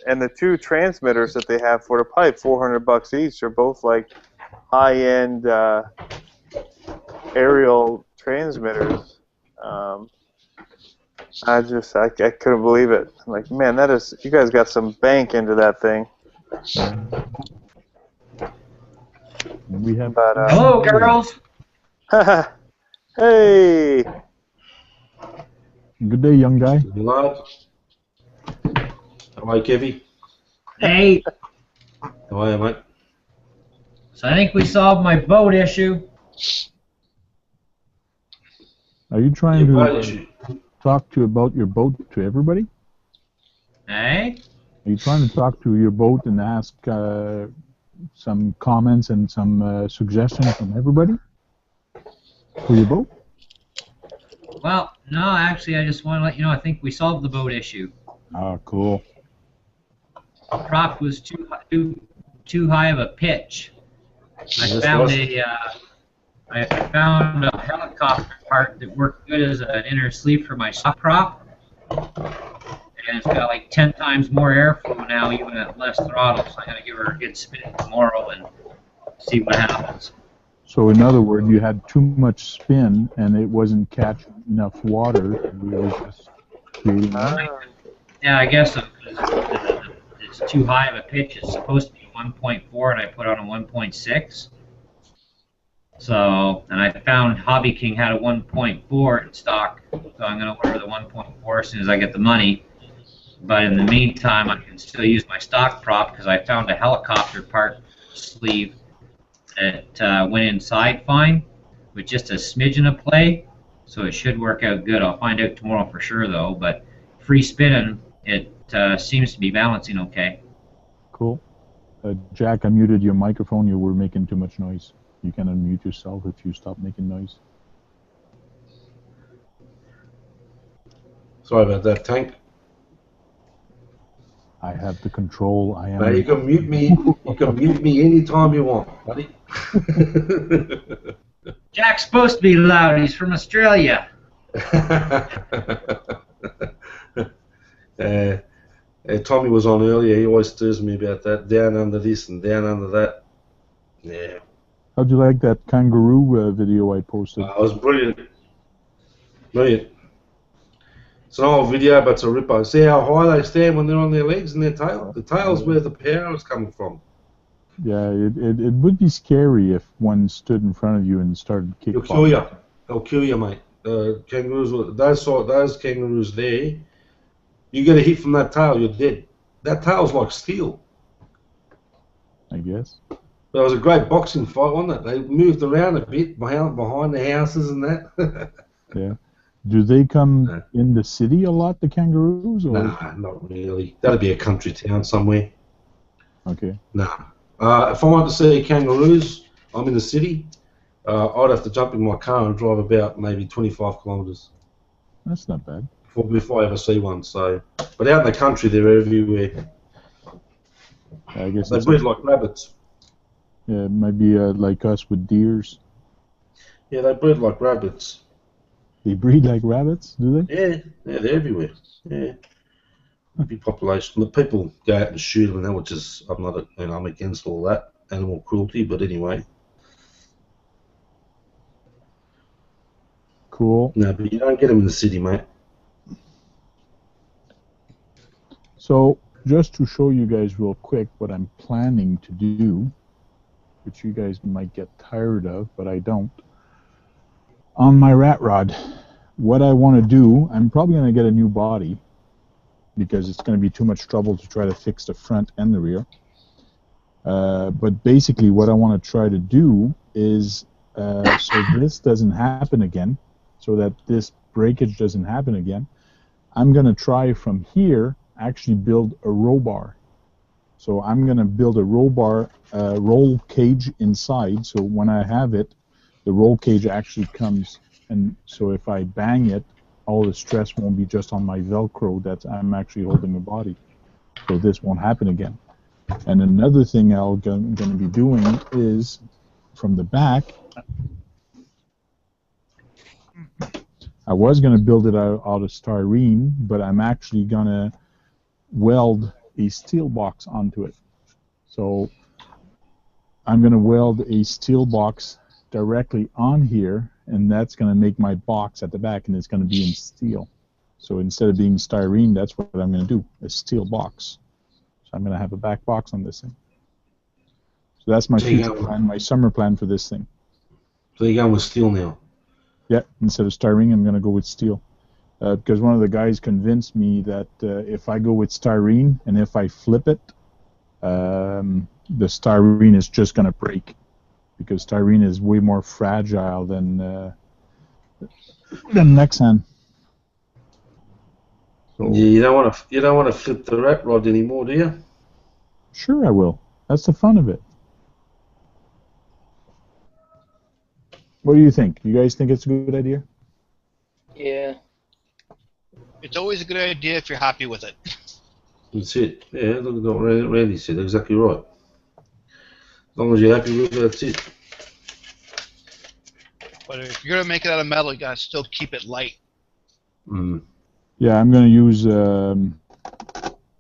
S8: and the two transmitters that they have for the pipe, $400 each. They're both like high-end aerial transmitters. I couldn't believe it. I'm like, man, you guys got some bank into that thing.
S1: We have.
S10: Hello, girls.
S8: Hey.
S1: Good day, young guy.
S3: Good night. How are you, Kevy?
S10: Hey.
S3: How are you, mate?
S10: So I think we solved my boat issue.
S1: Are you trying to talk about your boat to everybody?
S10: Hey?
S1: Are you trying to talk to your boat and ask some comments and some suggestions from everybody for your boat?
S10: Well, no, actually, I just want to let you know I think we solved the boat issue.
S1: Oh, cool.
S10: The prop was too high of a pitch. I found a helicopter part that worked good as an inner sleeve for my sock prop, and it's got like 10 times more airflow now, even at less throttle. So I'm gonna give her a good spin tomorrow and see what happens.
S1: So in other words, you had too much spin and it wasn't catching enough water. And it was just creating noise.
S10: Yeah, I guess it's too high of a pitch. It's supposed to be 1.4, and I put on a 1.6. So, and I found Hobby King had a 1.4 in stock, so I'm going to order the 1.4 as soon as I get the money. But in the meantime, I can still use my stock prop because I found a helicopter part sleeve that went inside fine with just a smidgen of play, so it should work out good. I'll find out tomorrow for sure, though. But free spinning, it seems to be balancing okay.
S1: Cool. Jack, I muted your microphone. You were making too much noise. You can unmute yourself if you stop making noise.
S3: Sorry about that, Tank.
S1: I have the control. I am.
S3: No, you can mute me. You can mute me anytime you want, buddy.
S10: Jack's supposed to be loud. He's from Australia.
S3: Tommy was on earlier. He always stirs me about that. Down under this and down under that. Yeah.
S1: How'd you like that kangaroo video I posted?
S3: It was brilliant. Brilliant. It's an old video, but it's a ripper. See how high they stand when they're on their legs and their tail? The tail's where the power is coming from.
S1: Yeah, it would be scary if one stood in front of you and started kickboxing.
S3: He'll kill you. They'll kill you, mate. Kangaroos, those kangaroos there, you get a hit from that tail, you're dead. That tail's like steel.
S1: I guess.
S3: But it was a great boxing fight, wasn't it? They moved around a bit behind the houses and that.
S1: Yeah. Do they come in the city a lot, the kangaroos? Or?
S3: Nah, not really. That'd be a country town somewhere.
S1: Okay.
S3: Nah. If I want to see kangaroos, I'm in the city. I'd have to jump in my car and drive about maybe 25 kilometres.
S1: That's not bad.
S3: Before I ever see one. So, but out in the country, they're everywhere.
S1: I guess
S3: they breed like rabbits.
S1: Yeah, it might be like us with deers.
S3: Yeah, they breed like rabbits.
S1: They breed like rabbits, do they?
S3: Yeah, they're everywhere. Yeah, big population. The people go out and shoot them and that, which is I'm against all that animal cruelty. But anyway.
S1: Cool.
S3: No, but you don't get them in the city, mate.
S1: So, just to show you guys real quick what I'm planning to do, which you guys might get tired of, but I don't. On my rat rod, what I want to do, I'm probably going to get a new body because it's going to be too much trouble to try to fix the front and the rear. But basically what I want to try to do is, so this doesn't happen again, so that this breakage doesn't happen again, I'm going to try from here actually build a roll bar. So I'm going to build a roll bar, roll cage inside, so when I have it, the roll cage actually comes, and so if I bang it, all the stress won't be just on my Velcro that I'm actually holding the body. So this won't happen again. And another thing I'm going to be doing is, from the back, I was going to build it out of styrene, but I'm actually going to weld a steel box onto it. So I'm going to weld a steel box directly on here, and that's going to make my box at the back, and it's going to be in steel. So instead of being styrene, that's what I'm going to do, a steel box. So I'm going to have a back box on this thing. So that's my future plan, my summer plan for this thing.
S3: So you're going with steel now?
S1: Yeah, instead of styrene, I'm going to go with steel. Because one of the guys convinced me that if I go with styrene and if I flip it, the styrene is just going to break. Because styrene is way more fragile than Lexan. So,
S3: yeah, you don't want to flip the rat rod anymore, do you?
S1: Sure, I will. That's the fun of it. What do you think? You guys think it's a good idea?
S9: Yeah.
S6: It's always a good idea if you're happy with it.
S3: That's it. Yeah, look at what Randy said. Exactly right. As long as you're happy with it, that's it.
S6: But if you're going to make it out of metal, you got to still keep it light.
S3: Mm.
S1: Yeah, I'm going to use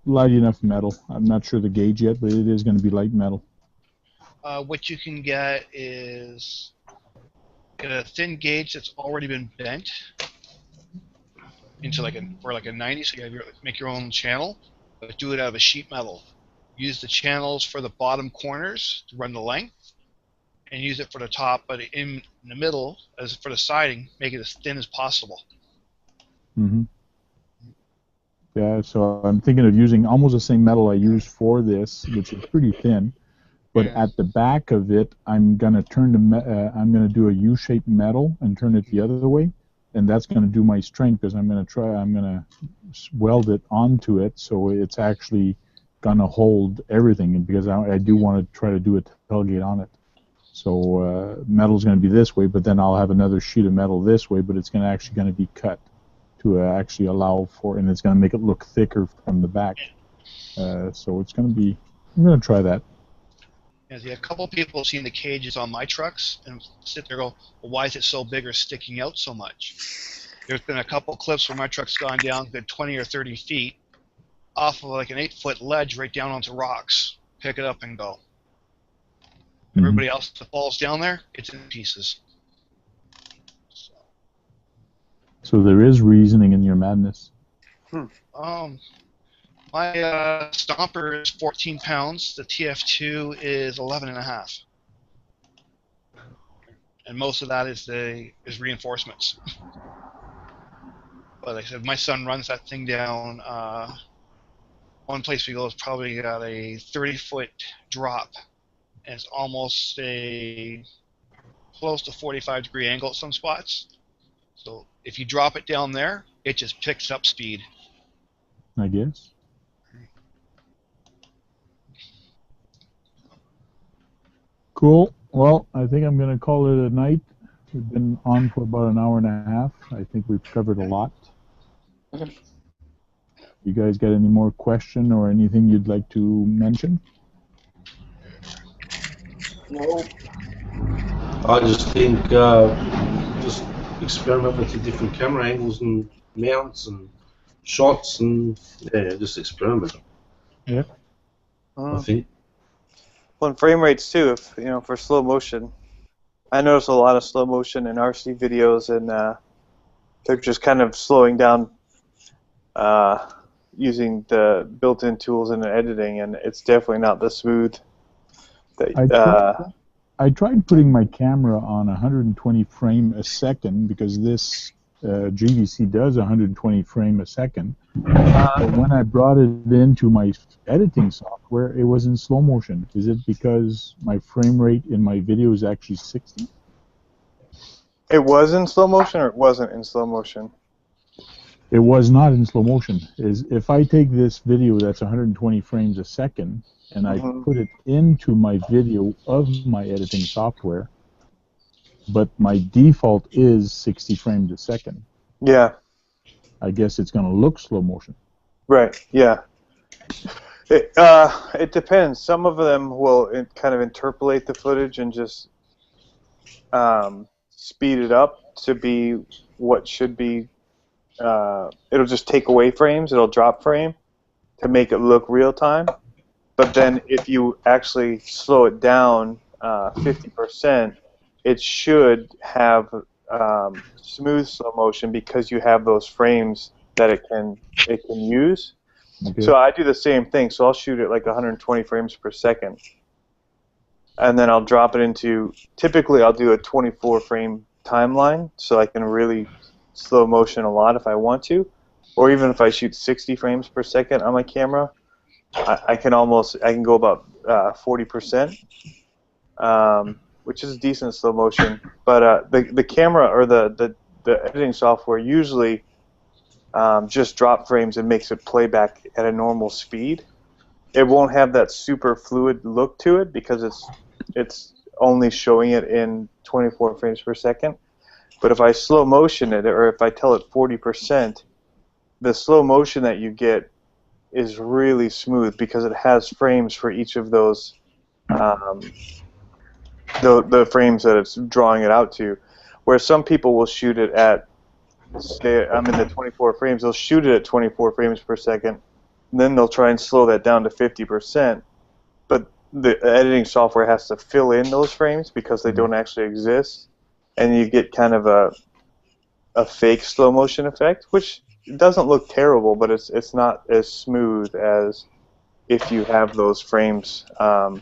S1: light enough metal. I'm not sure the gauge yet, but it is going to be light metal.
S6: What you can get is get a thin gauge that's already been bent into like a 90, so you make your own channel, but do it out of a sheet metal. Use the channels for the bottom corners to run the length, and use it for the top, but in the middle, as for the siding, make it as thin as possible.
S1: Mm-hmm. Yeah, so I'm thinking of using almost the same metal I use for this, which is pretty thin. But at the back of it, I'm gonna I'm gonna do a U-shaped metal and turn it the other way, and that's gonna do my strength because I'm gonna weld it onto it so it's actually gonna hold everything, and because I do want to try to do a tailgate on it. So metal's gonna be this way, but then I'll have another sheet of metal this way, but it's actually gonna be cut to actually allow for, and it's gonna make it look thicker from the back. So it's gonna be. I'm gonna try that.
S6: Yeah, a couple people have seen the cages on my trucks and sit there and go, well, why is it so big or sticking out so much? There's been a couple clips where my truck's gone down good 20 or 30 feet off of like an 8-foot ledge right down onto rocks. Pick it up and go.
S1: Mm-hmm.
S6: Everybody else that falls down there, it's in pieces.
S1: So there is reasoning in your madness.
S6: My stomper is 14 pounds. The TF2 is 11.5. And most of that is reinforcements. But like I said, my son runs that thing down. One place we go is probably got a 30-foot drop. And it's almost a close to 45-degree angle at some spots. So if you drop it down there, it just picks up speed.
S1: I guess. Cool. Well, I think I'm going to call it a night. We've been on for about an hour and a half. I think we've covered a lot. You guys got any more question or anything you'd like to mention?
S4: No.
S3: I just think just experiment with the different camera angles and mounts and shots, and yeah, just experiment.
S1: Yeah.
S3: I think.
S8: Well, and frame rates too. If for slow motion, I notice a lot of slow motion in RC videos, and they're just kind of slowing down using the built-in tools in the editing, and it's definitely not the smooth.
S1: I tried putting my camera on 120 frame a second because this GVC does 120 frame a second. But when I brought it into my editing software, it was in slow motion. Is it because my frame rate in my video is actually 60?
S8: It was in slow motion, or it wasn't in slow motion?
S1: It was not in slow motion. If I take this video that's 120 frames a second and I put it into my video of my editing software, but my default is 60 frames a second.
S8: Yeah.
S1: I guess it's going to look slow motion.
S8: Right, yeah. It depends. Some of them will kind of interpolate the footage and just speed it up to be what should be. It'll just take away frames. It'll drop frame to make it look real time. But then if you actually slow it down 50%, it should have smooth slow motion because you have those frames that it can use. Okay. So I do the same thing. So I'll shoot it like 120 frames per second, and then I'll drop it into. Typically, I'll do a 24 frame timeline, so I can really slow motion a lot if I want to, or even if I shoot 60 frames per second on my camera, I can go about 40%, which is decent slow motion. But the camera or the editing software usually just drop frames and makes it play back at a normal speed. It won't have that super fluid look to it because it's only showing it in 24 frames per second. But if I slow motion it, or if I tell it 40%, the slow motion that you get is really smooth because it has frames for each of those, the frames that it's drawing it out to. Where some people will shoot it at, say I'm in the 24 frames, they'll shoot it at 24 frames per second, and then they'll try and slow that down to 50%. But the editing software has to fill in those frames because they don't actually exist. and you get kind of a fake slow motion effect, which doesn't look terrible, but it's not as smooth as if you have those frames. And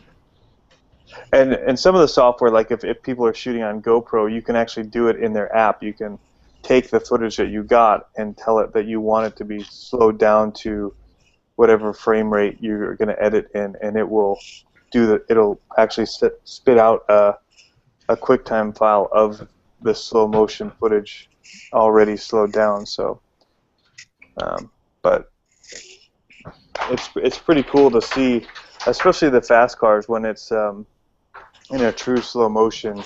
S8: some of the software, like if people are shooting on GoPro, you can actually do it in their app. You can take the footage that you got and tell it that you want it to be slowed down to whatever frame rate you're going to edit in, and it will it'll actually spit out a QuickTime file of the slow motion footage already slowed down. So, but it's pretty cool to see, especially the fast cars when it's in a true slow motion,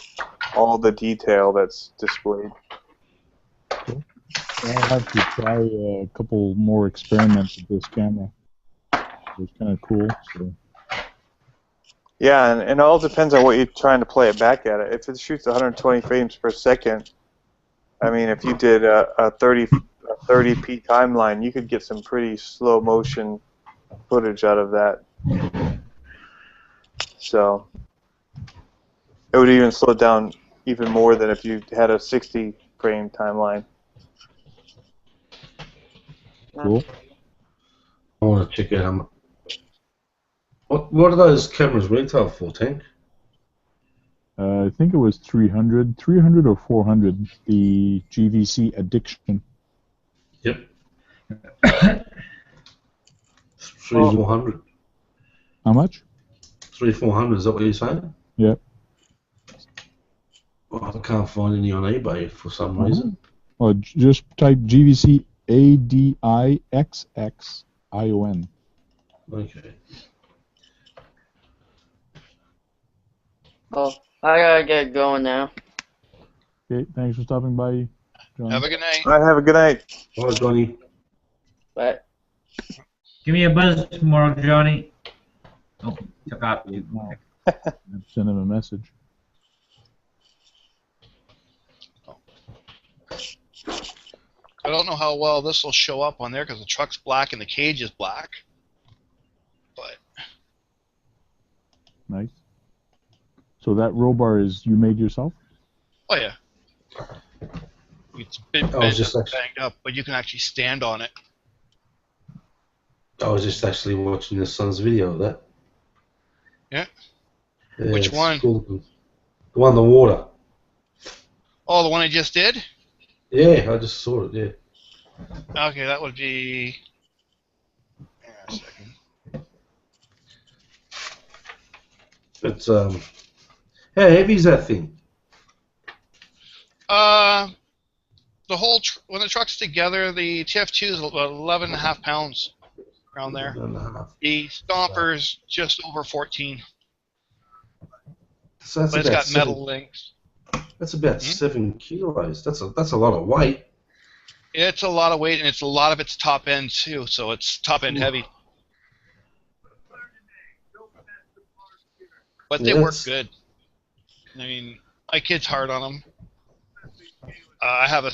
S8: all the detail that's displayed.
S1: Cool. I'll have to try a couple more experiments with this camera. It's kind of cool. So.
S8: Yeah, and it all depends on what you're trying to play it back at. If it shoots 120 frames per second, I mean, if you did a 30p timeline, you could get some pretty slow motion footage out of that. So it would even slow down even more than if you had a 60 frame timeline.
S1: Cool.
S3: I want to check out what are those cameras retail for, Tank?
S1: I think it was 300 or 400, the GVC Addiction.
S3: Yep. 3,400.
S1: How much?
S3: 3,400, is that what you're saying?
S1: Yep.
S3: Well, I can't find any on eBay for some reason.
S1: Well, just type GVC ADIXXION.
S3: Okay.
S9: Oh, I gotta get going now.
S1: Okay, thanks for stopping by, John.
S6: Have a good night.
S8: All right, have a good night.
S3: All right, Johnny.
S9: Bye.
S10: Give me a buzz tomorrow, Johnny. Oh, took off you.
S1: Send him a message.
S6: I don't know how well this will show up on there because the truck's black and the cage is black. But
S1: Nice. So that roll bar is you made yourself?
S6: oh yeah, it's been bent and banged up, but you can actually stand on it.
S3: I was just actually watching the son's video of that.
S6: Yeah.
S3: Yeah,
S6: Which
S3: it's
S6: one?
S3: cool. The one in the water.
S6: Oh, the one I just did?
S3: Yeah, I just saw it, yeah.
S6: Okay, that would be. Hang on a second.
S3: It's how heavy is that thing?
S6: The whole when the truck's together, the TF2 is about 11.5 pounds, around there.
S3: 11.5.
S6: The Stomper's just over 14.
S3: So that's
S6: But it's
S3: about
S6: got metal links.
S3: That's about 7 kilos. That's a lot of weight.
S6: It's a lot of weight, and it's a lot of its top end too. So it's top end heavy. But they work good. I mean, my kid's hard on them. I have a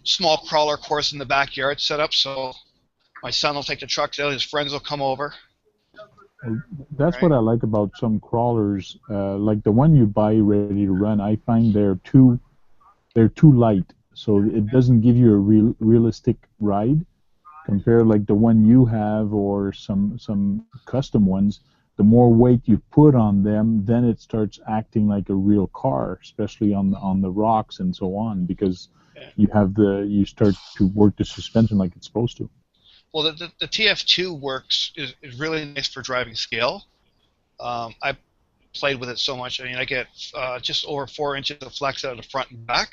S6: small crawler course in the backyard set up, so my son will take the trucks out. His friends will come over.
S1: That's what I like about some crawlers, like the one you buy ready to run. I find they're too light, so it doesn't give you a realistic ride. Compare like the one you have or some custom ones. The more weight you put on them, then it starts acting like a real car, especially on the rocks and so on, because you start to work the suspension like it's supposed to.
S6: Well, the TF2 is really nice for driving scale. I played with it so much. I mean, I get just over 4 inches of flex out of the front and back,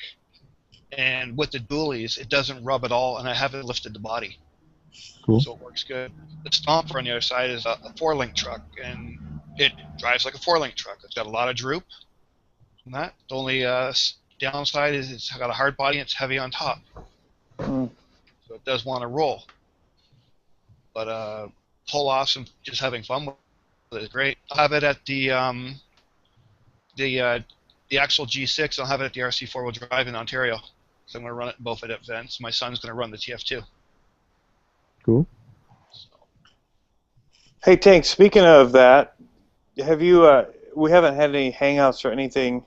S6: and with the dualies, it doesn't rub at all, and I haven't lifted the body.
S1: Cool.
S6: So it works good. The Stomper on the other side is a 4-link truck, and it drives like a 4-link truck. It's got a lot of droop. And that the only downside is it's got a hard body and it's heavy on top. So it does want to roll. But pull-offs and just having fun with it is great. I'll have it at the actual G6. I'll have it at the RC 4-wheel drive in Ontario. So I'm going to run it in both events. My son's going to run the TF2.
S1: Cool.
S8: Hey, Tank, speaking of that, have you? We haven't had any hangouts or anything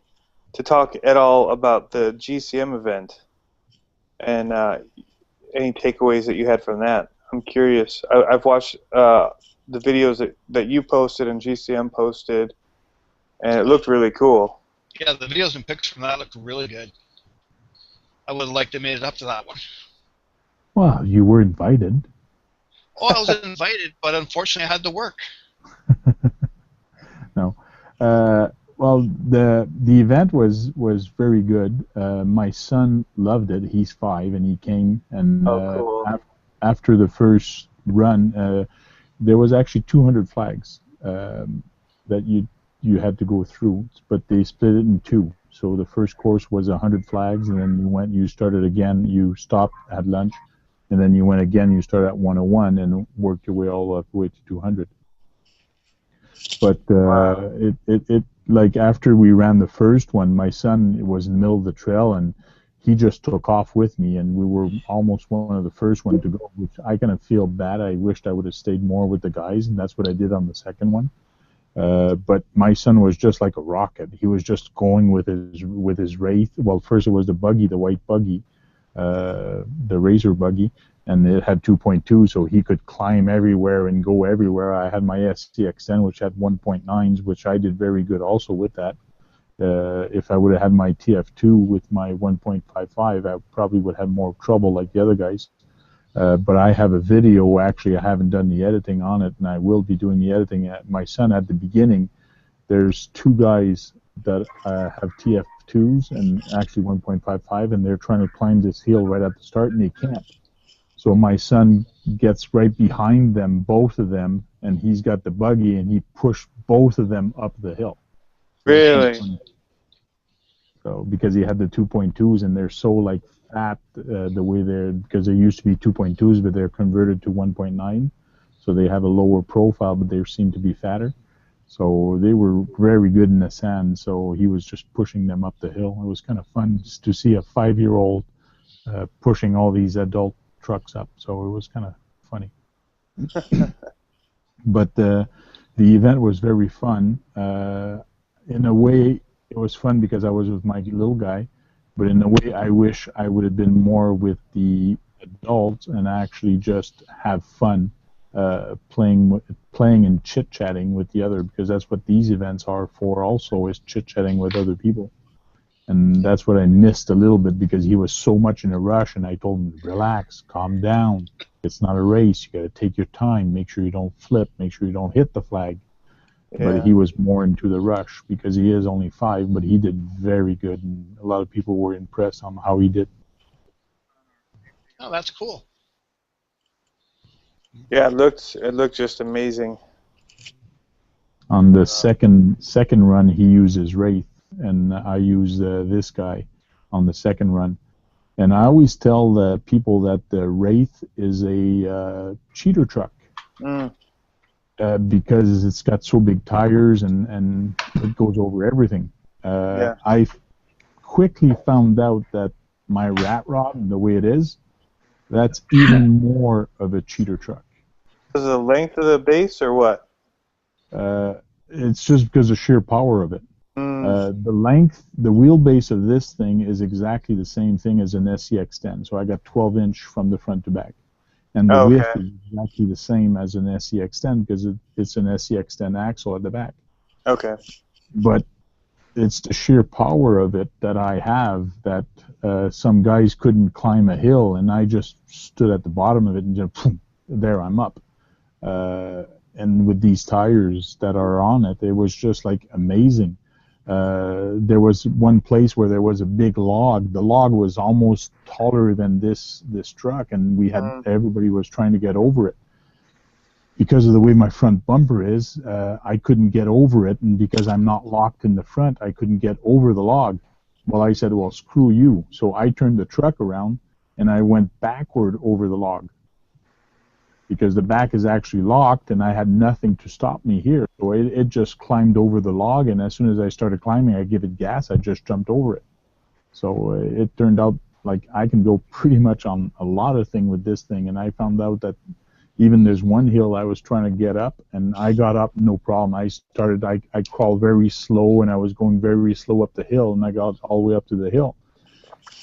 S8: to talk at all about the GCM event and any takeaways that you had from that. I'm curious. I've watched the videos that you posted and GCM posted, and it looked really cool.
S6: Yeah, the videos and pictures from that looked really good. I would have liked to have made it up to that one.
S1: Well, you were invited.
S6: Oh, I was invited, but unfortunately I had to work.
S1: No. Well, the event was very good. My son loved it. He's 5, and he came. And
S8: cool.
S1: after the first run, there was actually 200 flags that you had to go through, but they split it in 2. So the first course was 100 flags, and then you started again. You stopped, had lunch, and then you went again. You started at 101 and worked your way all the way to 200. But it like after we ran the first one, my son was in the middle of the trail and he just took off with me, and we were almost one of the first one to go, which I kind of feel bad. I wished I would have stayed more with the guys, and that's what I did on the second one. But my son was just like a rocket. He was just going with his Wraith. Well, first it was the buggy, the white buggy, the Razor buggy, and it had 2.2, so he could climb everywhere and go everywhere. I had my SCX10, which had 1.9s, which I did very good also with that. If I would have had my TF2 with my 1.55, I probably would have more trouble like the other guys. But I have a video. Actually, I haven't done the editing on it, and I will be doing the editing. My son, at the beginning, there's 2 guys that have TF2s and actually 1.55, and they're trying to climb this hill right at the start, and they can't. So my son gets right behind them, both of them, and he's got the buggy, and he pushed both of them up the hill.
S8: Really?
S1: So because he had the 2.2s, and they're so like fat the way they're, because they used to be 2.2s, but they're converted to 1.9, so they have a lower profile, but they seem to be fatter. So they were very good in the sand. So he was just pushing them up the hill. It was kind of fun just to see a 5-year-old pushing all these adult trucks up. So it was kind of funny. But the event was very fun. In a way, it was fun because I was with my little guy, but in a way, I wish I would have been more with the adults and actually just have fun playing and chit-chatting with the other, because that's what these events are for also, is chit-chatting with other people. And that's what I missed a little bit, because he was so much in a rush, and I told him, relax, calm down. It's not a race. You got to take your time. Make sure you don't flip. Make sure you don't hit the flag.
S8: Yeah.
S1: But he was more into the rush because he is only 5, but he did very good, and a lot of people were impressed on how he did.
S6: Oh, that's cool.
S8: Yeah, it looked just amazing.
S1: On the second run, he uses Wraith, and I use this guy on the second run. And I always tell the people that the Wraith is a cheater truck. Because it's got so big tires and it goes over everything.
S8: Yeah.
S1: I quickly found out that my rat rod, the way it is, that's even more of a cheater truck.
S8: Is it the length of the base or what?
S1: It's just because of sheer power of it. The length, the wheelbase of this thing is exactly the same thing as an SCX10. So I got 12-inch from the front to back. And the width is exactly the same as an SCX10 because it's an SCX10 axle at the back.
S8: Okay.
S1: But it's the sheer power of it that I have that some guys couldn't climb a hill, and I just stood at the bottom of it and just, boom, there I'm up. And with these tires that are on it, it was just like amazing. There was one place where there was a big log. The log was almost taller than this truck, and we had everybody was trying to get over it. Because of the way my front bumper is, I couldn't get over it, and because I'm not locked in the front, I couldn't get over the log. Well, I said, well, screw you. So I turned the truck around, and I went backward over the log. Because the back is actually locked, and I had nothing to stop me here. So it just climbed over the log, and as soon as I started climbing, I give it gas, I just jumped over it. So it turned out like I can go pretty much on a lot of things with this thing, and I found out that Even there's one hill I was trying to get up, and I got up no problem. I crawled very slow, and I was going very slow up the hill, and I got all the way up to the hill.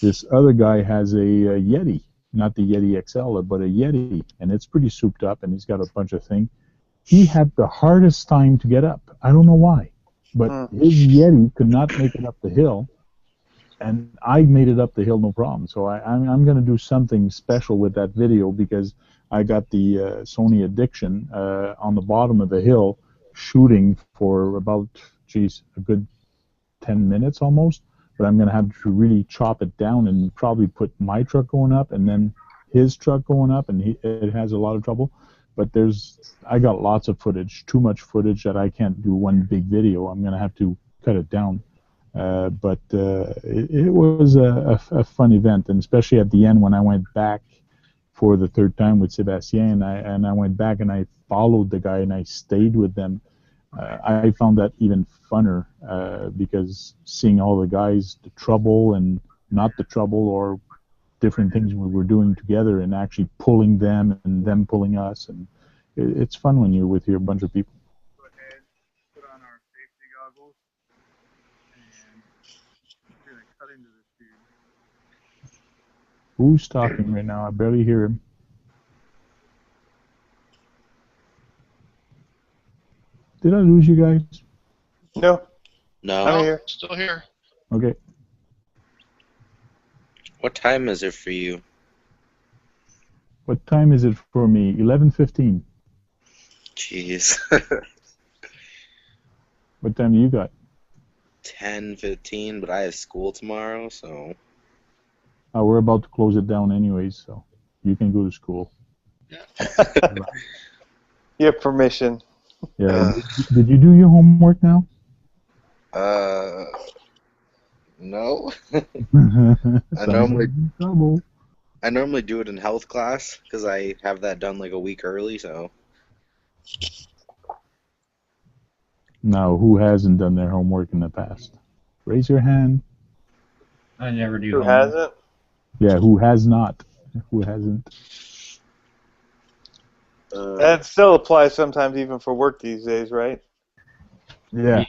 S1: This other guy has a Yeti, not the Yeti XL, but a Yeti, and it's pretty souped up, and he's got a bunch of things. He had the hardest time to get up. I don't know why, but his Yeti could not make it up the hill, and I made it up the hill no problem. So I'm going to do something special with that video, because I got the Sony Addiction on the bottom of the hill shooting for about, a good 10 minutes almost. But I'm going to have to really chop it down and probably put my truck going up and then his truck going up, and it has a lot of trouble. But I got lots of footage, too much footage that I can't do one big video. I'm going to have to cut it down. But it was a fun event, and especially at the end when I went back for the third time with Sebastien, and I went back and I followed the guy and I stayed with them. I found that even funner, because seeing all the guys, the trouble and not the trouble, or different things we were doing together, and actually pulling them and them pulling us, and it's fun when you're with your bunch of people.
S8: Go ahead, put on our safety goggles, and we're going to cut into this dude.
S1: Who's talking right now? I barely hear him. Did I lose you guys?
S8: No.
S2: No.
S8: I'm here.
S6: Still here.
S1: Okay.
S2: What time is it for you?
S1: What time is it for me? 11:15.
S2: Jeez.
S1: What time do you got?
S2: 10:15, but I have school tomorrow, so.
S1: We're about to close it down anyways, so you can go to school.
S8: You have permission.
S1: Yeah. Did you do your homework now?
S2: No.
S1: Trouble.
S2: I normally do it in health class because I have that done like a week early. So.
S1: Now, who hasn't done their homework in the past? Raise your hand.
S10: I never do.
S8: Who hasn't?
S1: Yeah, who has not? Who hasn't?
S8: That still applies sometimes even for work these days, right?
S1: Yeah.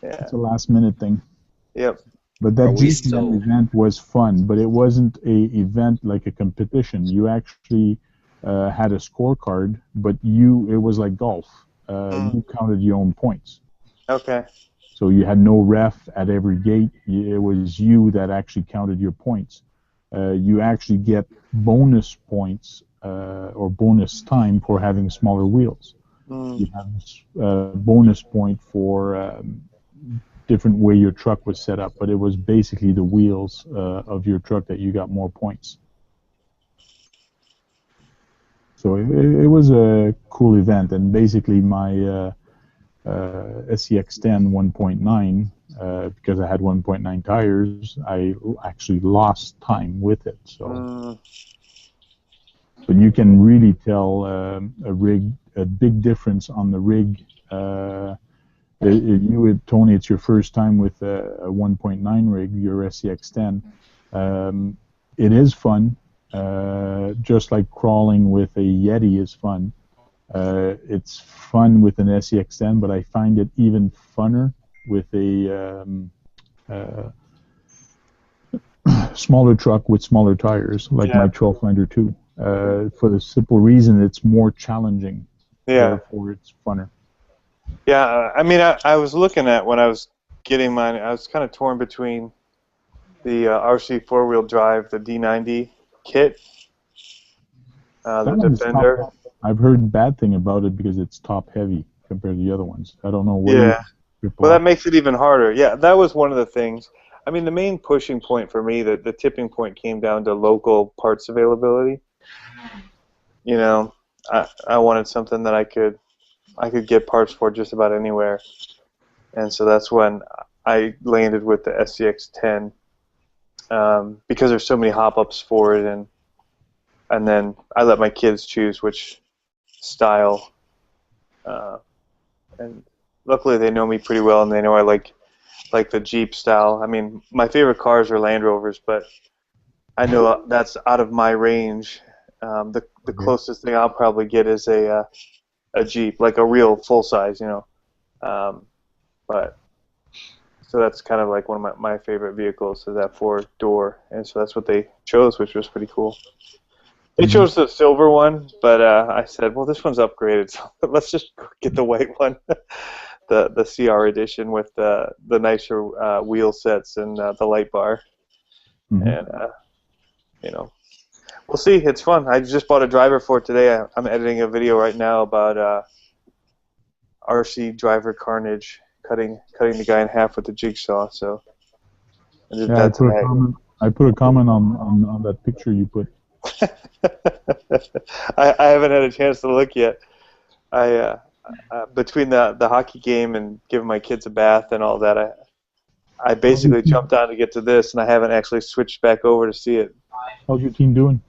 S8: Yeah.
S1: It's a last-minute thing.
S8: Yep.
S1: But that GCM event was fun, but it wasn't a event like a competition. You actually had a scorecard, but it was like golf. You counted your own points.
S8: Okay.
S1: So you had no ref at every gate. It was you that actually counted your points. You actually get bonus points or bonus time for having smaller wheels. You have a bonus point for different way your truck was set up, but it was basically the wheels of your truck that you got more points. So it was a cool event, and basically my SCX10 1.9, because I had 1.9 tires, I actually lost time with it. So, but you can really tell a big difference on the rig. Tony, it's your first time with a 1.9 rig, your SCX10. It is fun, just like crawling with a Yeti is fun. It's fun with an SCX10, but I find it even funner with a smaller truck with smaller tires, like my 1200 2. For the simple reason it's more challenging.
S8: Yeah.
S1: Therefore, it's funner.
S8: Yeah, I mean, I was looking at when I was getting mine, I was kind of torn between the RC four-wheel drive, the D90 kit, the Defender.
S1: I've heard bad thing about it because it's top heavy compared to the other ones. I don't know what.
S8: Yeah. Well, that makes it even harder. Yeah, that was one of the things. I mean, the main pushing point for me, the tipping point came down to local parts availability. You know, I wanted something that I could get parts for just about anywhere, and so that's when I landed with the SCX10 because there's so many hop-ups for it, and then I let my kids choose which style, and luckily they know me pretty well, and they know I like the Jeep style. I mean, my favorite cars are Land Rovers, but I know that's out of my range, The closest thing I'll probably get is a Jeep, like a real full size, you know. But so that's kind of like one of my favorite vehicles, is that 4-door, and so that's what they chose, which was pretty cool. They chose the silver one, but I said, well, this one's upgraded, so let's just get the white one, the CR edition with the nicer wheel sets and the light bar, and you know, we'll see. It's fun. I just bought a driver for it today. I'm editing a video right now about RC driver carnage, cutting the guy in half with a jigsaw. So I did that tonight.
S1: I put a comment on that picture you put.
S8: I haven't had a chance to look yet. Between the hockey game and giving my kids a bath and all that, I basically jumped on to get to this, and I haven't actually switched back over to see it.
S1: How's your team doing?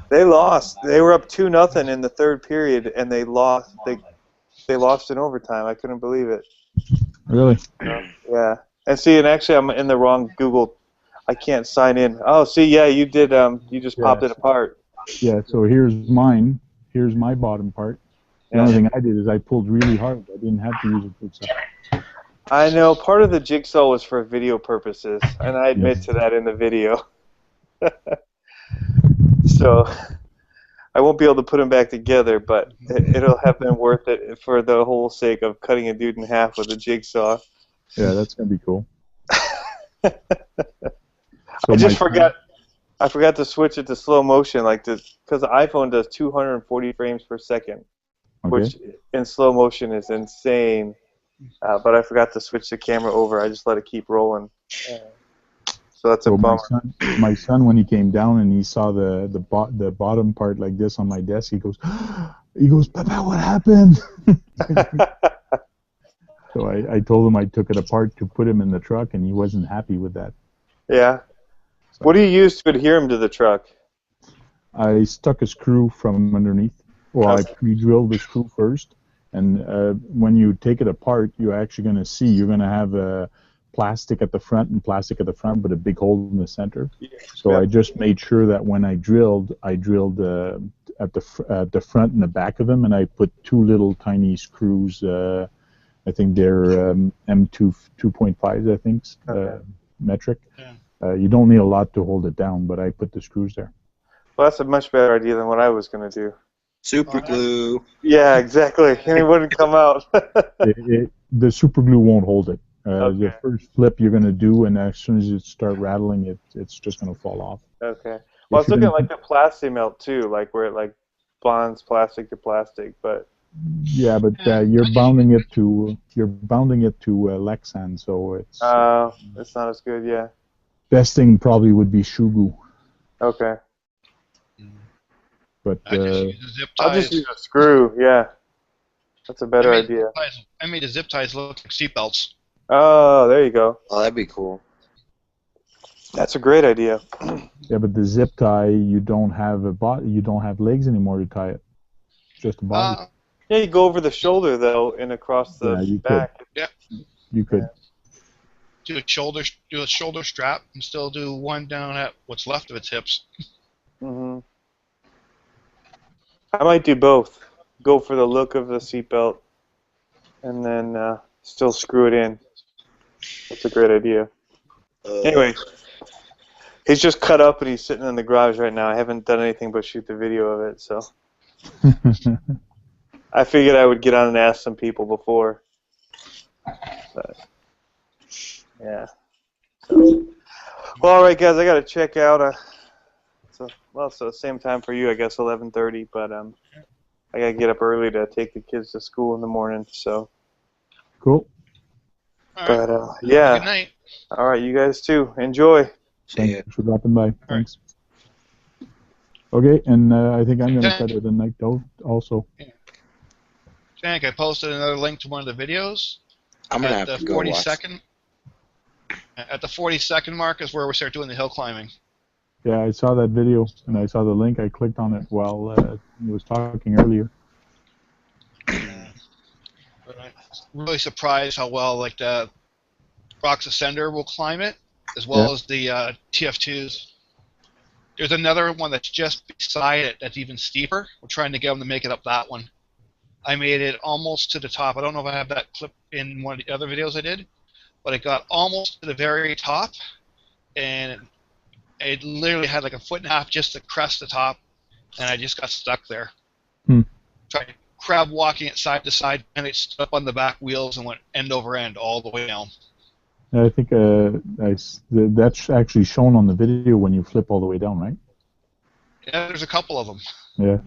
S8: They lost. They were up 2-0 in the third period, and they lost. They lost in overtime. I couldn't believe it.
S1: Really?
S8: Yeah. And see, and actually, I'm in the wrong Google. I can't sign in. Oh, see, yeah, you did. You just popped it apart.
S1: Yeah. So here's mine. Here's my bottom part. The only thing I did is I pulled really hard. I didn't have to use a jigsaw.
S8: I know. Part of the jigsaw was for video purposes, and I admit to that in the video. So I won't be able to put them back together, but it'll have been worth it for the whole sake of cutting a dude in half with a jigsaw.
S1: Yeah, that's gonna be cool.
S8: So I just forgot. I forgot to switch it to slow motion, like this, because the iPhone does 240 frames per second, which in slow motion is insane. But I forgot to switch the camera over. I just let it keep rolling. So that's a bummer.
S1: My son, when he came down and he saw the bottom part like this on my desk, he goes, "Papa, what happened?" So I told him I took it apart to put him in the truck, and he wasn't happy with that.
S8: Yeah. So, what do you use to adhere him to the truck?
S1: I stuck a screw from underneath. Well, I pre-drilled the screw first, and when you take it apart, you're actually going to see you're going to have plastic at the front and plastic at the front, but a big hole in the center. So I just made sure that when I drilled at the front and the back of them, and I put 2 little tiny screws. I think they're M2 2.5s, I think, metric. Yeah. You don't need a lot to hold it down, but I put the screws there.
S8: Well, that's a much better idea than what I was going to do.
S2: Super glue.
S8: Yeah, exactly. And it wouldn't come out.
S1: The super glue won't hold it. The first flip you're going to do, and as soon as you start rattling, it's just going to fall off.
S8: Okay. Well, I was looking at like the plastic melt too, like where it like bonds plastic to plastic, but.
S1: Yeah, but you're bounding it to Lexan, so it's.
S8: It's not as good, yeah.
S1: Best thing probably would be shoe glue.
S8: Okay.
S1: But
S8: I'll just use a screw. Yeah, that's a better idea.
S6: I made the zip ties look like seatbelts.
S8: Oh, there you go.
S2: Oh, that'd be cool.
S8: That's a great idea.
S1: Yeah, but the zip tie, you don't have you don't have legs anymore to tie it. Just a body.
S8: Yeah, you go over the shoulder though, and across the back.
S6: Could. Yeah.
S1: You could.
S6: Do a shoulder strap, and still do one down at what's left of its hips.
S8: Mhm. I might do both. Go for the look of the seatbelt, and then still screw it in. That's a great idea. Anyway, he's just cut up and he's sitting in the garage right now. I haven't done anything but shoot the video of it, so. I figured I would get on and ask some people before. But, yeah. So. Well, all right, guys, I got to check out. It's the same time for you, I guess, 11:30. But I got to get up early to take the kids to school in the morning. So.
S1: Cool.
S8: But yeah.
S6: Good night.
S8: All right, you guys too. Enjoy.
S1: Thanks for dropping by. Thanks. Okay, and I think I'm going to cut it a night also.
S6: Yeah. Tank, I posted another link to one of the videos.
S2: I'm going to have to go watch.
S6: At the 40-second mark is where we start doing the hill climbing.
S1: Yeah, I saw that video, and I saw the link. I clicked on it while he was talking earlier.
S6: But I'm really surprised how well like the Rox Ascender will climb it, as well as the TF2s. There's another one that's just beside it that's even steeper. We're trying to get them to make it up that one. I made it almost to the top. I don't know if I have that clip in one of the other videos I did, but it got almost to the very top, and it literally had like a foot and a half just to crest the top, and I just got stuck there. Tried crab walking it side to side, and it stood up on the back wheels and went end over end all the way down.
S1: I think that's actually shown on the video when you flip all the way down, right?
S6: Yeah, there's a couple of them.
S1: Yeah.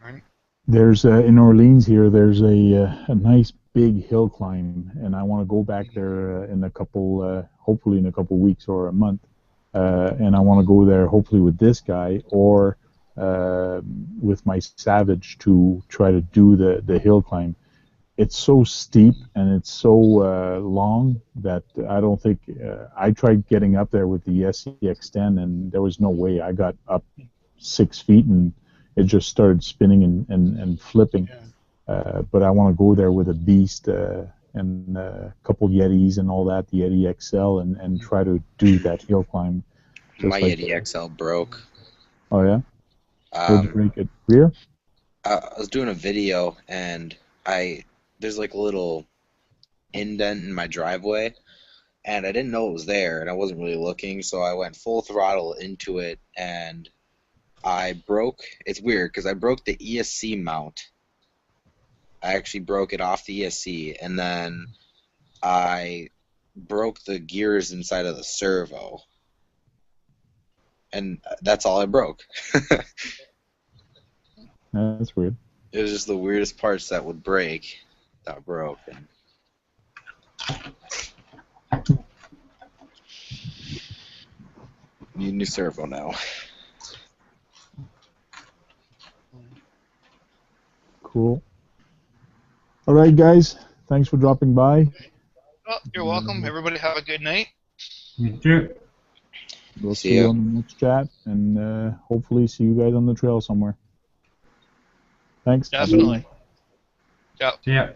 S6: Right.
S1: There's in Orleans here. There's a nice big hill climb, and I want to go back there in a couple, hopefully in a couple weeks or a month. And I want to go there hopefully with this guy or with my Savage to try to do the hill climb. It's so steep and it's so long that I don't think I tried getting up there with the SCX10 and there was no way. I got up 6 feet and it just started spinning and flipping. But I want to go there with a beast and a couple Yetis and all that, the Yeti XL, and try to do that hill climb.
S2: My Yeti XL broke.
S1: Oh yeah? Where'd you break it? Rear?
S2: I was doing a video and there's like a little indent in my driveway, and I didn't know it was there, and I wasn't really looking, so I went full throttle into it, and I broke. It's weird because I broke the ESC mount. I actually broke it off the ESC, and then I broke the gears inside of the servo, and that's all I broke.
S1: That's weird.
S2: It was just the weirdest parts that would break that broke. Need a new servo now.
S1: Cool. All right, guys. Thanks for dropping by.
S6: Oh, you're welcome. Everybody have a good night.
S10: You too.
S1: We'll see you on the next chat, and hopefully see you guys on the trail somewhere. Thanks.
S6: Definitely. Yeah.
S10: Yeah.